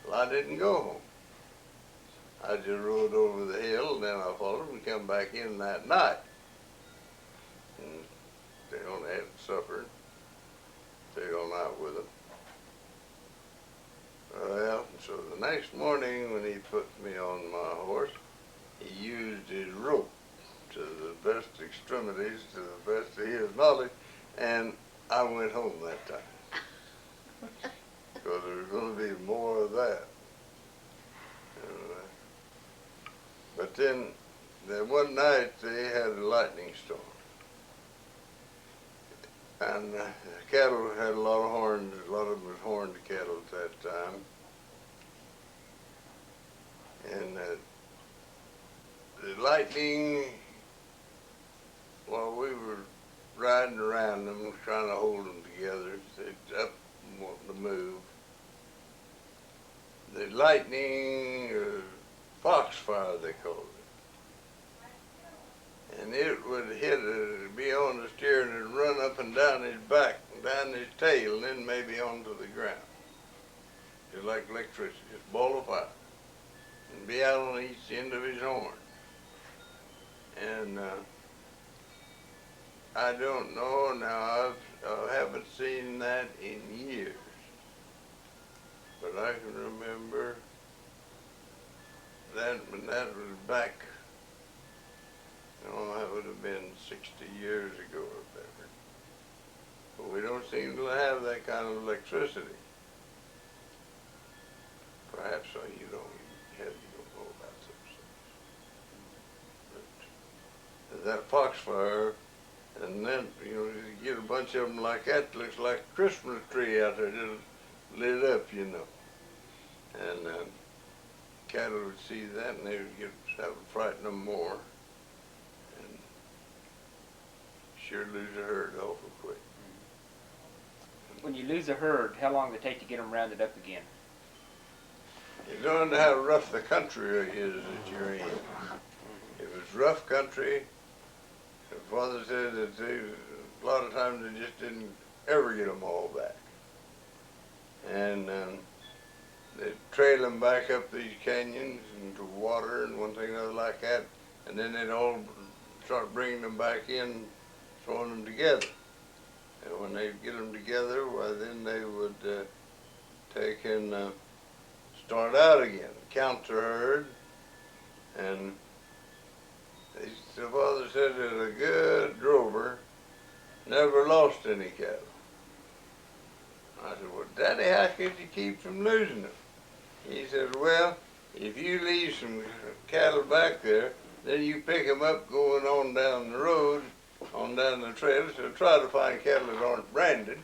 Well, I didn't go home. I just rode over the hill, and then I followed him and come back in that night. And they only had supper. Stayed all night with him. Well, so the next morning when he put me on my horse, he used his rope to the best extremities, to the best of his knowledge, and I went home that time. Because there was going to be more of that. But then, one night they had a lightning storm. And the cattle had a lot of horns. A lot of them was horned cattle at that time. And the lightning, while we were riding around them, trying to hold them together, they'd up and wanting to move. The lightning, foxfire they called it. And it would hit, be on the steer and it'd run up and down his back, and down his tail, and then maybe onto the ground. Just like electricity, just ball of fire. And be out on each end of his horn. And I don't know now, I haven't seen that in years. But I can remember that when that was back, that would have been 60 years ago or better. But we don't seem to have that kind of electricity. Perhaps you don't know about those things. But that foxfire, and then, you get a bunch of them like that, looks like a Christmas tree out there, just lit up, And cattle would see that, and they would have to frighten them more. And sure lose a herd awful quick. When you lose a herd, how long does it take to get them rounded up again? You don't know how rough the country is that you're in. If it's rough country, the Father said that a lot of times they just didn't ever get them all back. And they'd trail them back up these canyons into water and one thing or another like that, and then they'd all start bringing them back in, throwing them together. And when they'd get them together, well, then they would take and start out again, count the herd, and the Father said that a good drover never lost any cattle. I said, well, Daddy, how could you keep from losing them? He said, well, if you leave some cattle back there, then you pick them up going on down the road, on down the trail, so try to find cattle that aren't branded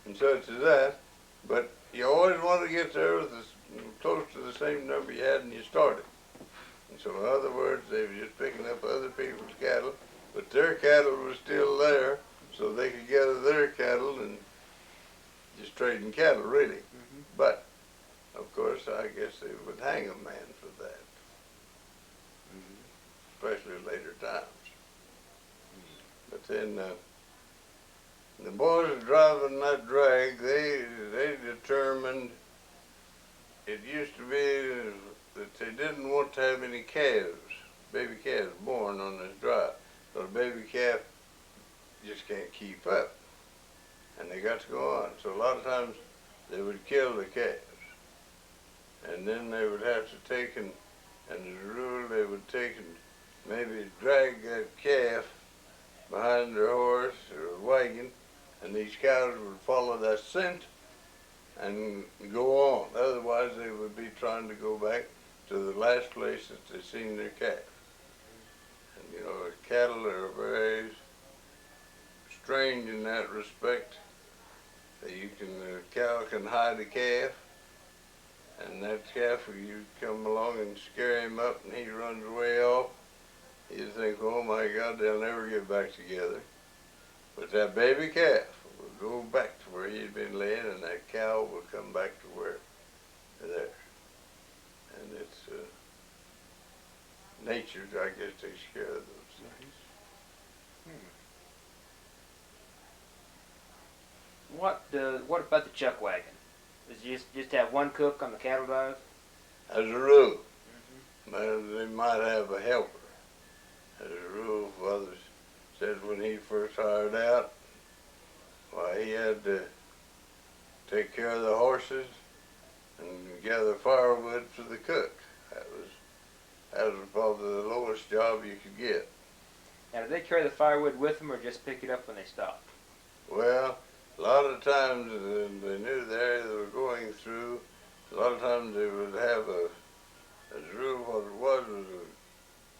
and such as that. But you always want to get there with close to the same number you had when you started. And so in other words, they were just picking up other people's cattle, but their cattle was still there, so they could gather their cattle and just trading cattle, really. Mm-hmm. But, of course, I guess they would hang a man for that, especially later times. But then, The boys driving that drag, they determined it used to be that they didn't want to have any calves, baby calves born on this drive. So the baby calf just can't keep up, and they got to go on. So a lot of times they would kill the calves, and then they would have to take and as a rule they would take and maybe drag that calf behind their horse or wagon, and these cows would follow that scent and go on. Otherwise they would be trying to go back to the last place that they seen their calf. And you know, cattle are very strange in that respect. That you can, the cow can hide a calf, and that calf, if you come along and scare him up and he runs way off, you think, oh my God, they'll never get back together. But that baby calf will go back to where he'd been laying, and that cow will come back to where they're there. And it's nature, I guess, takes care of those things. What about the chuck wagon? Does you just have one cook on the cattle drive? As a rule, they might have a helper. As a rule, Father said when he first hired out, why he had to take care of the horses and gather firewood for the cook. That was probably the lowest job you could get. Now, do they carry the firewood with them or just pick it up when they stop? Well, a lot of times they knew the area they were going through. A lot of times they would have as a rule, what it was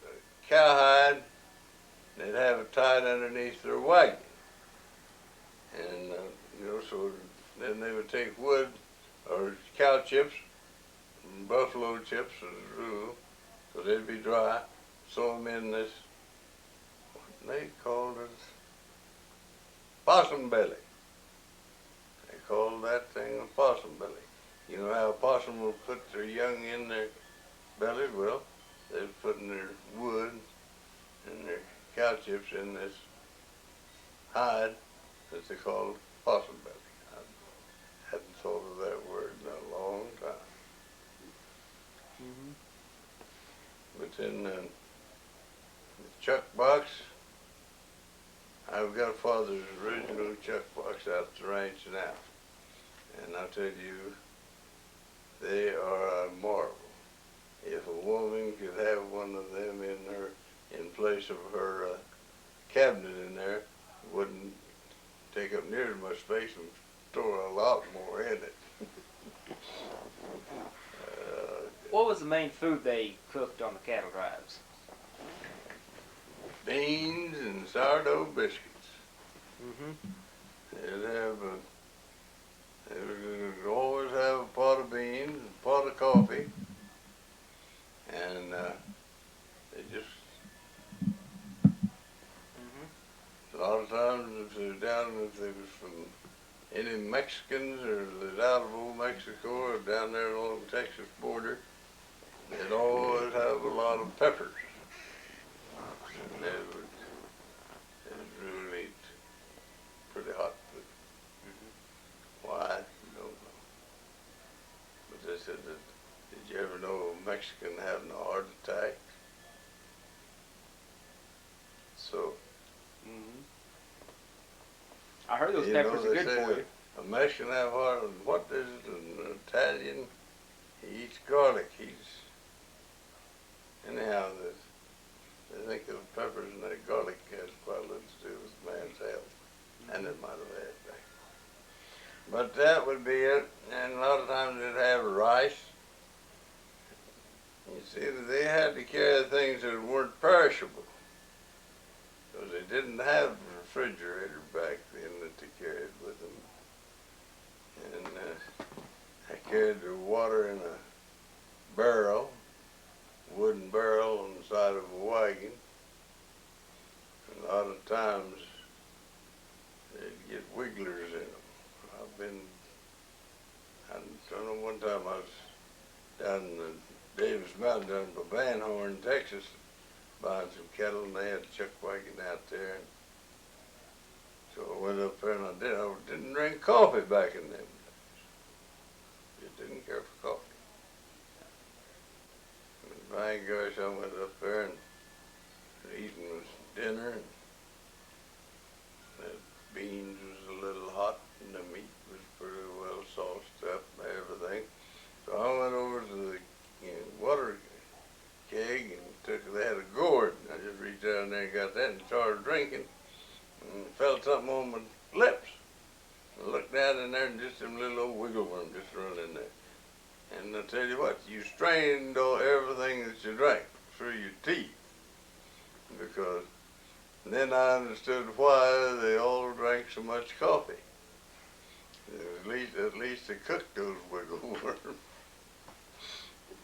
a cowhide. They'd have it tied underneath their wagon. And, you know, so then they would take wood or cow chips, and buffalo chips as a rule, so they'd be dry, sew them in this, what they called it, possum belly. They called that thing a possum belly. You know how a possum will put their young in their belly? Well, they'd put in their wood and their cow chips in this hide that they called possum belly. I hadn't thought of that word in a long time. But then the chuck box, I've got Father's original chuck box out at the ranch now. And I'll tell you, they are a marvel. If a woman could have one of them in place of her cabinet in there, it wouldn't take up near as much space and store a lot more in it. What was the main food they cooked on the cattle drives? Beans and sourdough biscuits. Mm-hmm. They would always have a pot of beans, a pot of coffee, and they just, a lot of times if they was from any Mexicans or they're out of old Mexico or down there along the Texas border, they'd always have a lot of peppers. And they would really eat pretty hot food. Why? I don't know. But they said that, did you ever know a Mexican having a heart attack? So. I heard those peppers are good for you. A Mexican have a heart, and what is it, an Italian, he eats garlic. Anyhow, they think the peppers and that garlic has quite a little to do with man's health, and it might have had that. But that would be it, and a lot of times they'd have rice. You see, they had to carry things that weren't perishable, because they didn't have a refrigerator back then that they carried with them. And they carried their water in a barrel, wooden barrel on the side of a wagon. And a lot of times they'd get wigglers in them. I don't know, one time I was down in the Davis Mountain down by Van Horn, Texas, buying some cattle, and they had a chuck wagon out there. So I went up there and I didn't drink coffee back in them days. Just didn't care for coffee. But by gosh, I went up there and eating was dinner, and the beans was a little hot and the meat was pretty well sauced up and everything. So I went over to the water keg and they had a gourd, and I just reached down there and got that and started drinking, and felt something on my lips. I looked down in there and just some little old wiggle worm just running there. And I tell you what, you strained everything that you drank through your teeth, because then I understood why they all drank so much coffee. At least they cooked those wiggle worms.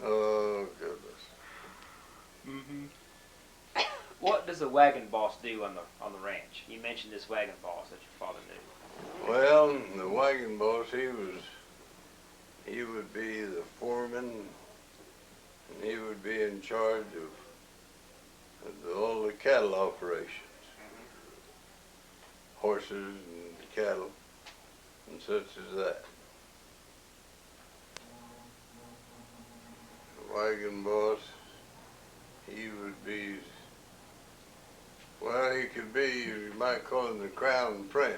Oh goodness. What does the wagon boss do on the ranch? You mentioned this wagon boss that your father knew. Well, the wagon boss, he would be the foreman, and he would be in charge of all the cattle operations, horses and cattle and such as that. The wagon boss, he would be, well, he could be, you might call him the crown prince.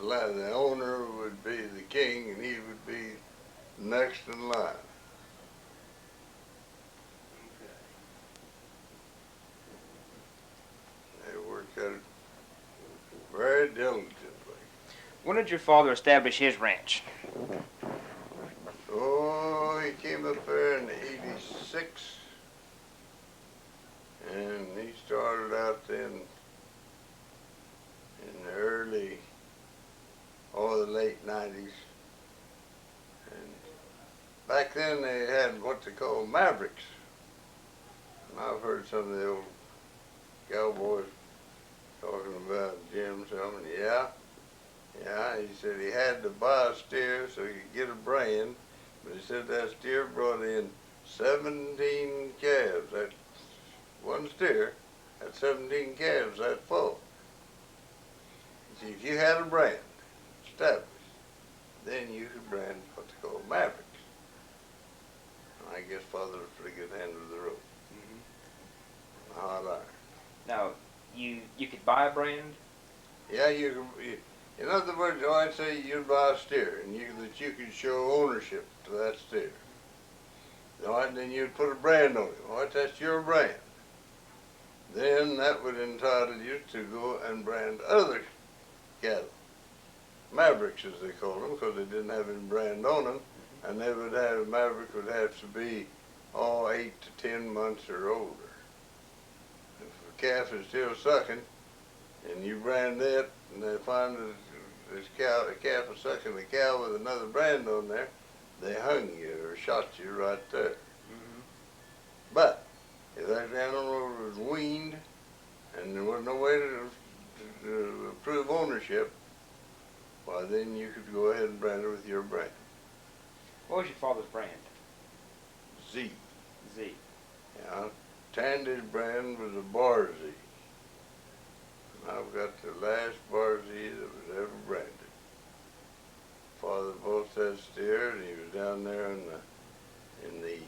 The owner would be the king, and he would be next in line. They worked at it very diligently. When did your father establish his ranch? Oh, he came up there in '86, and he started out then in the early, the late '90s. And back then they had what they call mavericks. And I've heard some of the old cowboys talking about Jim Selmon. Yeah, he said he had to buy a steer so he could get a brand, but he said that steer brought in 17 calves. That's one steer, that's 17 calves that full. See, if you had a brand established, then you could brand what they call mavericks. I guess Father was a pretty good hand with the rope. Hot iron. Now, you could buy a brand? Yeah, in other words, I'd say you'd buy a steer, and that you could show ownership to that steer. All right, then you'd put a brand on it. All right, that's your brand. Then that would entitle you to go and brand other cattle. Mavericks, as they call them, because they didn't have any brand on them, and maverick would have to be 8 to 10 months or older. If a calf is still sucking, and you brand it, and they find that a calf is sucking the cow with another brand on there, they hung you or shot you right there. But if that animal was weaned, and there was no way to prove ownership, why then you could go ahead and brand it with your brand. What was your father's brand? Z. Z. Yeah. Tandy's brand was a Bar Z. I've got the last Bar Z that was ever branded. Father both had steer, and he was down there in the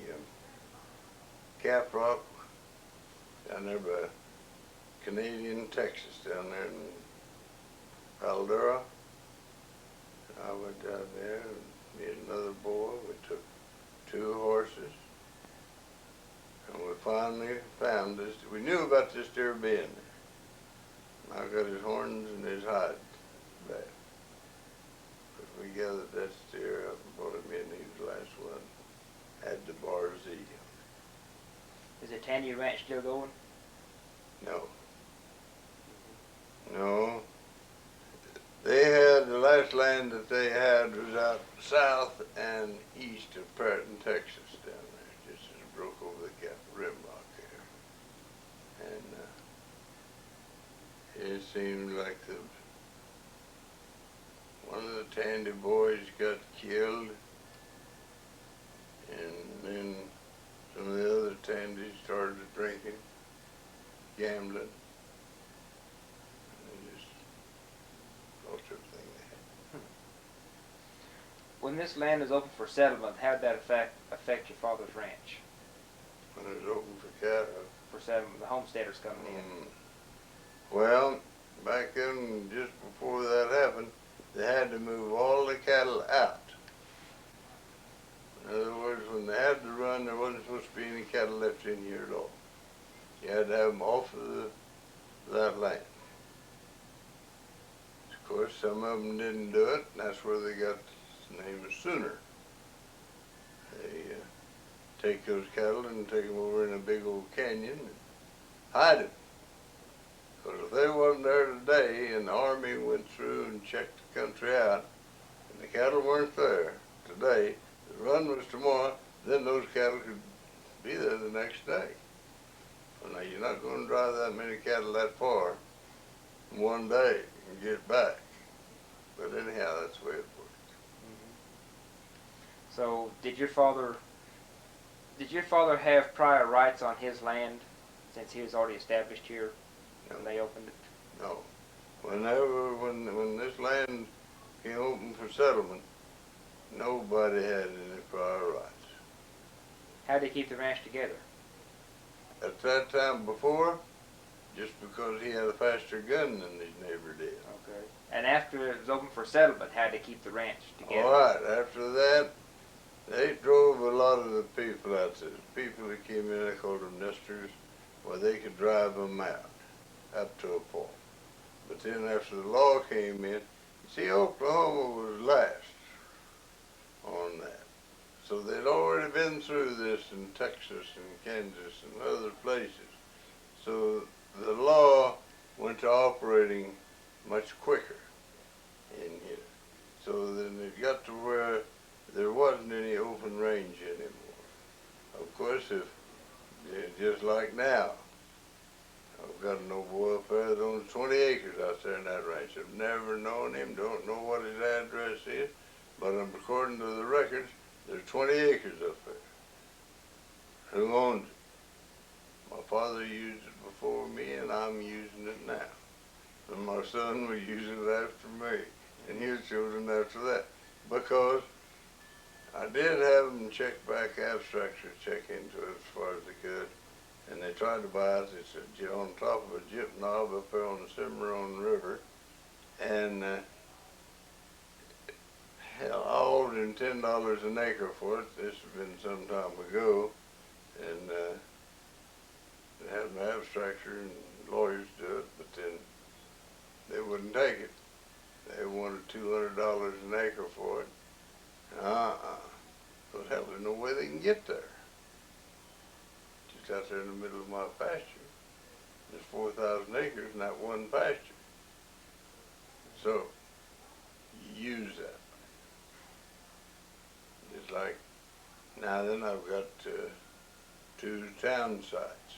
Cap Rock, down there by Canadian, Texas, down there in Caldera. I went down there, and me and another boy, we took 2 horses, and we finally found this. We knew about this steer being there. I got his horns and his hide back. But we gathered that steer up and brought him in. He was the last one. Had the Bar Z. Is the Tandy Ranch still going? No. No. They had, the last land that they had was out south and east of Perryton, Texas, down there, just as it broke over the rim rock there. And it seemed like one of the Tandy boys got killed, and then some of the other Tandys started drinking, gambling. When this land is open for settlement, how did that affect your father's ranch? When it was open for cattle. For settlement, the homesteaders coming in. Well, back then, just before that happened, they had to move all the cattle out. In other words, when they had to run, there wasn't supposed to be any cattle left in here at all. You had to have them off of that land. Of course, some of them didn't do it, and that's where they got the name of Sooner. They take those cattle and take them over in a big old canyon and hide them. Because if they wasn't there today and the army went through and checked the country out and the cattle weren't there today, the run was tomorrow, then those cattle could be there the next day. Well, now you're not going to drive that many cattle that far in one day and get back. But anyhow, that's the way it worked. So, did your father have prior rights on his land since he was already established here when they opened it? No. When this land came open for settlement, nobody had any prior rights. How did he keep the ranch together? At that time before, just because he had a faster gun than his neighbor did. Okay. And after it was open for settlement, how did he keep the ranch together? All right. After that, they drove a lot of the people out there. The people that came in, they called them nesters, where they could drive them out up to a point. But then after the law came in, see, Oklahoma was last on that. So they'd already been through this in Texas and Kansas and other places. So the law went to operating much quicker in here. So then it got to where there wasn't any open range anymore. Of course, just like now, I've got an old boy up there that owns 20 acres out there in that ranch. I've never known him, don't know what his address is, but according to the records, there's 20 acres up there. Who owns it? My father used it before me, and I'm using it now. And my son will use it after me, and his children after that. Because I did have them check back abstracts or check into it as far as they could. And they tried to buy it. It's on top of a gyp knob up there on the Cimarron River. And hell, I owed him $10 an acre for it. This has been some time ago. And they had an abstractor and lawyers do it, but then they wouldn't take it. They wanted $200 an acre for it. Because hell, there's no way they can get there. Just out there in the middle of my pasture. There's 4,000 acres in that one pasture. So, you use that. Just like, now then I've got 2 town sites,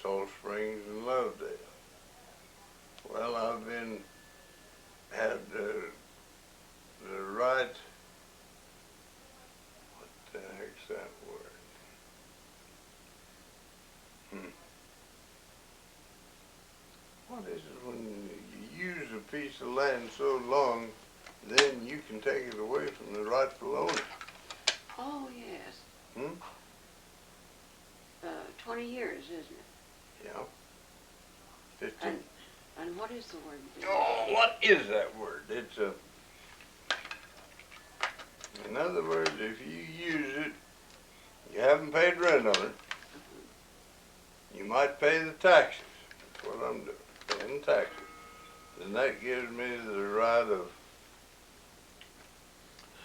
Salt Springs and Lovedale. Well, I've had the right, what the heck's that word? What is it when you use a piece of land so long, then you can take it away from the rightful owner? Oh, yes. 20 years, isn't it? Yeah. 15. And what is the word? Oh, what is that word? It's in other words, if you use it, you haven't paid rent on it, you might pay the taxes. That's what I'm doing, paying the taxes. Then that gives me the right of...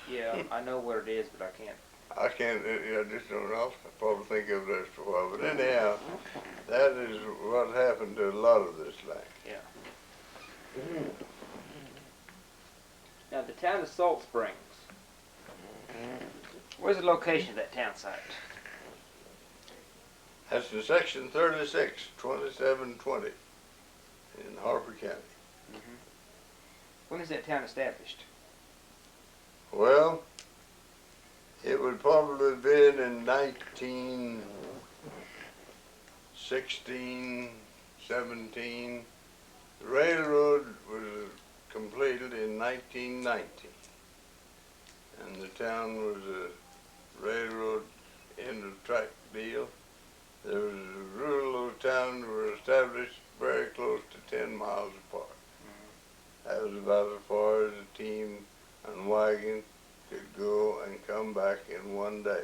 Yeah, I know what it is, but I can't. I can't, I just don't know. I'll probably think of it after a while. But anyhow, that is what happened to a lot of this land. Yeah. Now, the town of Salt Springs. Where's the location of that town site? That's in section 36, 2720 in Harper County. When is that town established? Well, it would probably have been in 1916, 17. The railroad was completed in 1919. and the town was a railroad end of track deal. There was a rural little town that were established very close to 10 miles apart. That was about as far as a team and wagon could go and come back in one day.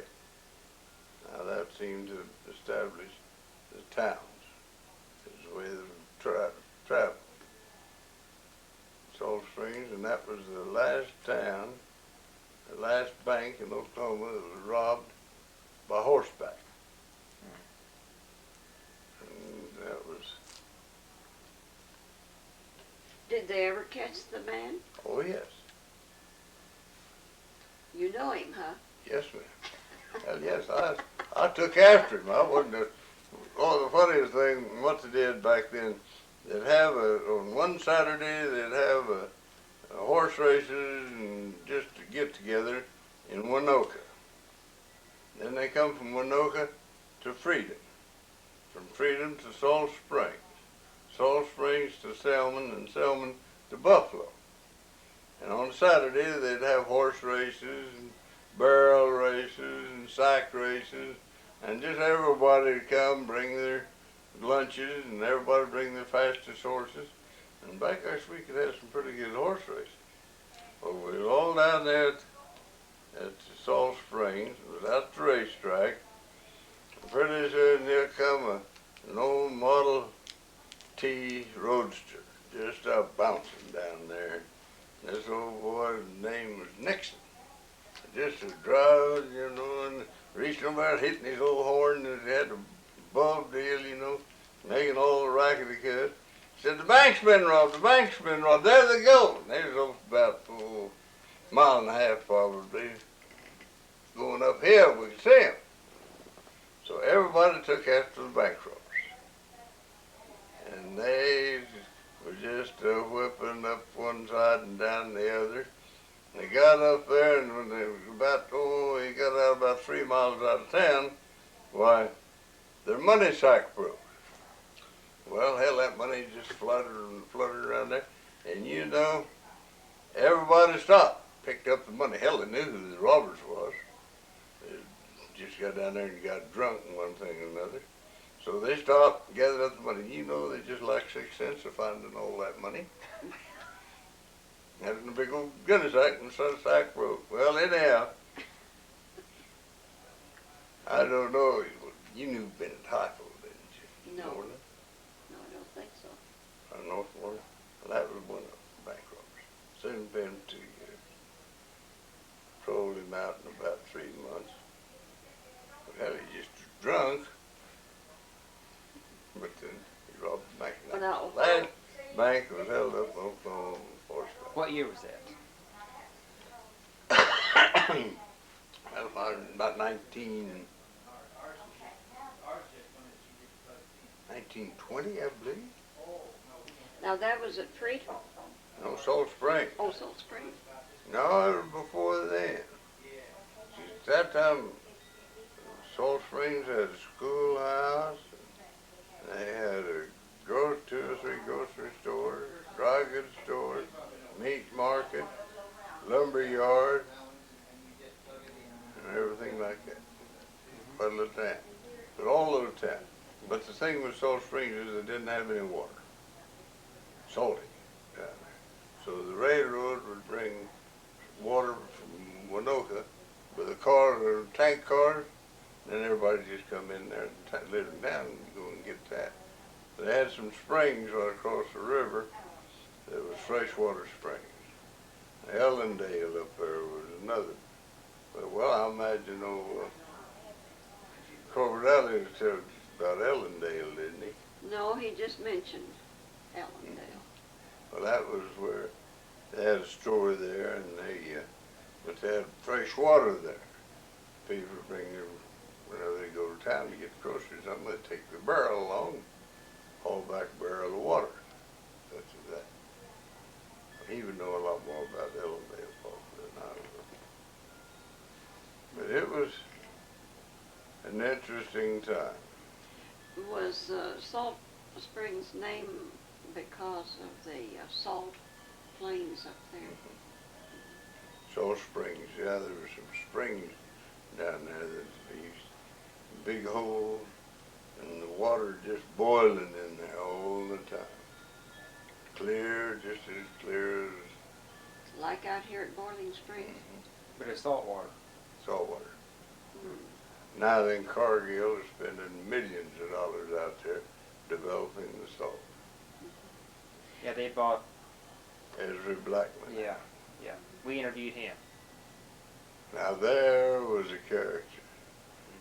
Now that seemed to establish the towns as the way they traveled. Salt Springs, and that was the last town, the last bank in Oklahoma that was robbed by horseback. And that was, Did they ever catch the man? oh yes, You know him, huh? yes ma'am. Hell yes, I took after him. I wasn't a, oh, the funniest thing, what they did back then, they'd have on one Saturday, they'd have a horse races and just to get together in Winoka. Then they come from Winoka to Freedom. From Freedom to Salt Springs. Salt Springs to Selman, and Selman to Buffalo. And on Saturday, they'd have horse races and barrel races and sack races, and just everybody would come bring their lunches, and everybody bring their fastest horses. And back there, we could have some pretty good horse races. Well, we were all down there at Salt Springs. It was at the racetrack. Pretty soon there come an old Model T Roadster, just out bouncing down there. This old boy's name was Nixon. Just a driving, you know, and reaching over hitting his old horn, and he had a bulb deal, you know, making all the racket he could. Said, the bank's been robbed, the bank's been robbed, there they go. And they was over about a mile and a half probably, going uphill, we could see him. So everybody took after the bank robbers. And they were just whipping up one side and down the other. And they got up there, and when they was about, he got out about 3 miles out of town, why, their money sack broke. Well, hell, that money just fluttered and fluttered around there. And you know, everybody stopped, picked up the money. Hell, they knew who the robbers was. They just got down there and got drunk and one thing and another. So they stopped, gathered up the money. You know, they just lacked 6 cents of finding all that money. Had it in a big old gunny sack, and the sack broke. Well, anyhow, I don't know. You knew Bennett Heifel, didn't you? No. Norland? No, I don't think so. From North Florida. Well, that was one of the bank robbers. Soon been 2 years. Trolled him out in about 3 months. Well, he just was drunk. But then he robbed the bank. Well, now, Last bank was held up in Oklahoma for horseback. What year was that? Well, about 1920, I believe. now that was at Freedom. No, Salt Springs. Oh, Salt Springs. No, it was before then. At that time, Salt Springs had a schoolhouse. They had a 2 or 3 grocery stores, dry goods stores, meat market, lumber yard, and everything like that. Quite a little town. But all little town. But the thing with Salt Springs is they didn't have any water. Salty down there. So the railroad would bring water from Winoka with a car or tank cars. Then everybody just come in there and live it down and go and get that. They had some springs right across the river. There was freshwater springs. Ellendale up there was another. But, well, I imagine Corbett Alley told about Ellendale, didn't he? No, he just mentioned Allendale. Well, that was where they had a store there, and but they had fresh water there. People would bring their, whenever they go to town to get groceries, something, they'd take the barrel along, haul back a barrel of water, such as that. He would know a lot more about Ellendale probably than I would. But it was an interesting time. Was Salt Springs named because of the salt plains up there? Salt Springs. Yeah, there were some springs down there that used big holes, and the water just boiling in there all the time. Clear, just as clear as Like out here at Boiling Springs. But it's salt water. salt water. Mm. Now then, Cargill is spending millions of dollars out there developing the salt. Yeah, they bought. Ezra Blackman. Yeah. We interviewed him. Now there was a character.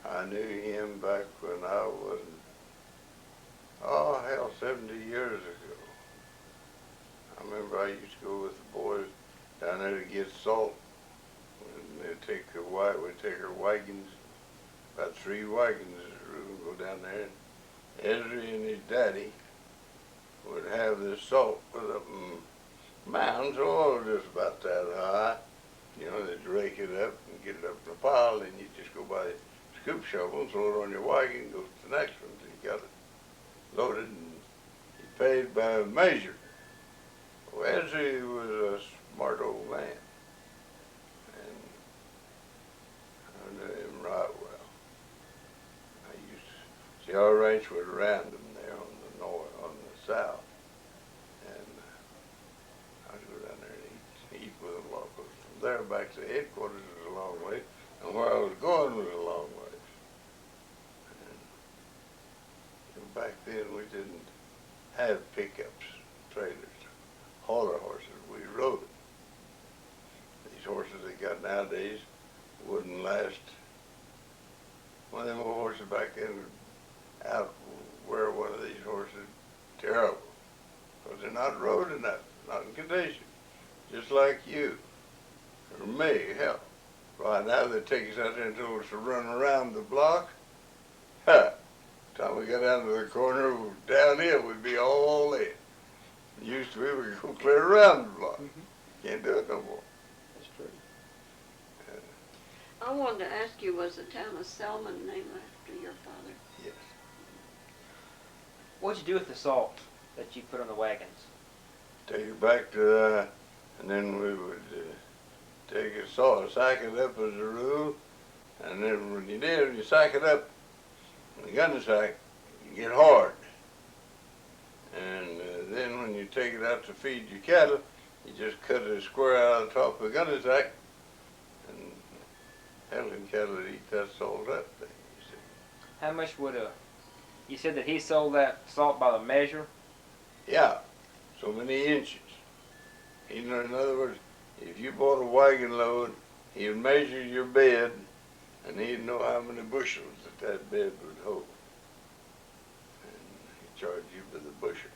I knew him back when I was, 70 years ago. I remember I used to go with the boys down there to get salt. And we'd take our wagons, about 3 wagons, we'd go down there. And Ezra and his daddy would have this salt with up in mounds, just about that high. You know, they'd rake it up and get it up in a pile, and you just go by the scoop shovel and throw it on your wagon, go to the next one until you got it loaded, and you paid by measure. Well, Ezra was a smart old man, and I knew him right well. I used to see our ranch was around him there on the north, on the south, and I'd go down there and eat with him a lot. But from there back to the headquarters was a long way, and where I was going was a long way. And back then we didn't have pickups, trailers, hauler horses. We rode them. These horses they got nowadays wouldn't last. One of them old horses back then would outwear one of these horses terrible, because they're not rode enough, not in condition, just like you or me. Hell, right now they take us out there and told us to run around the block. Ha! Time we got down to the corner, downhill, we'd be all in. Used to be, we could go clear around the block. Can't do it no more. That's true. I wanted to ask you, was the town of Selman named after your father? Yes. What'd you do with the salt that you put on the wagons? Take it back to, and then we would take it, sack it up as a rule, and then when you sack it up in the gunny sack, you get hard. And then when you take it out to feed your cattle, you just cut it square out of the top of the gunny sack, and Helen cattle would eat that salt up thing, you see. How much would you said that he sold that salt by the measure? Yeah, so many inches. In other words, if you bought a wagon load, he'd measure your bed, and he'd know how many bushels that bed would hold. And he'd charge you for the bushel.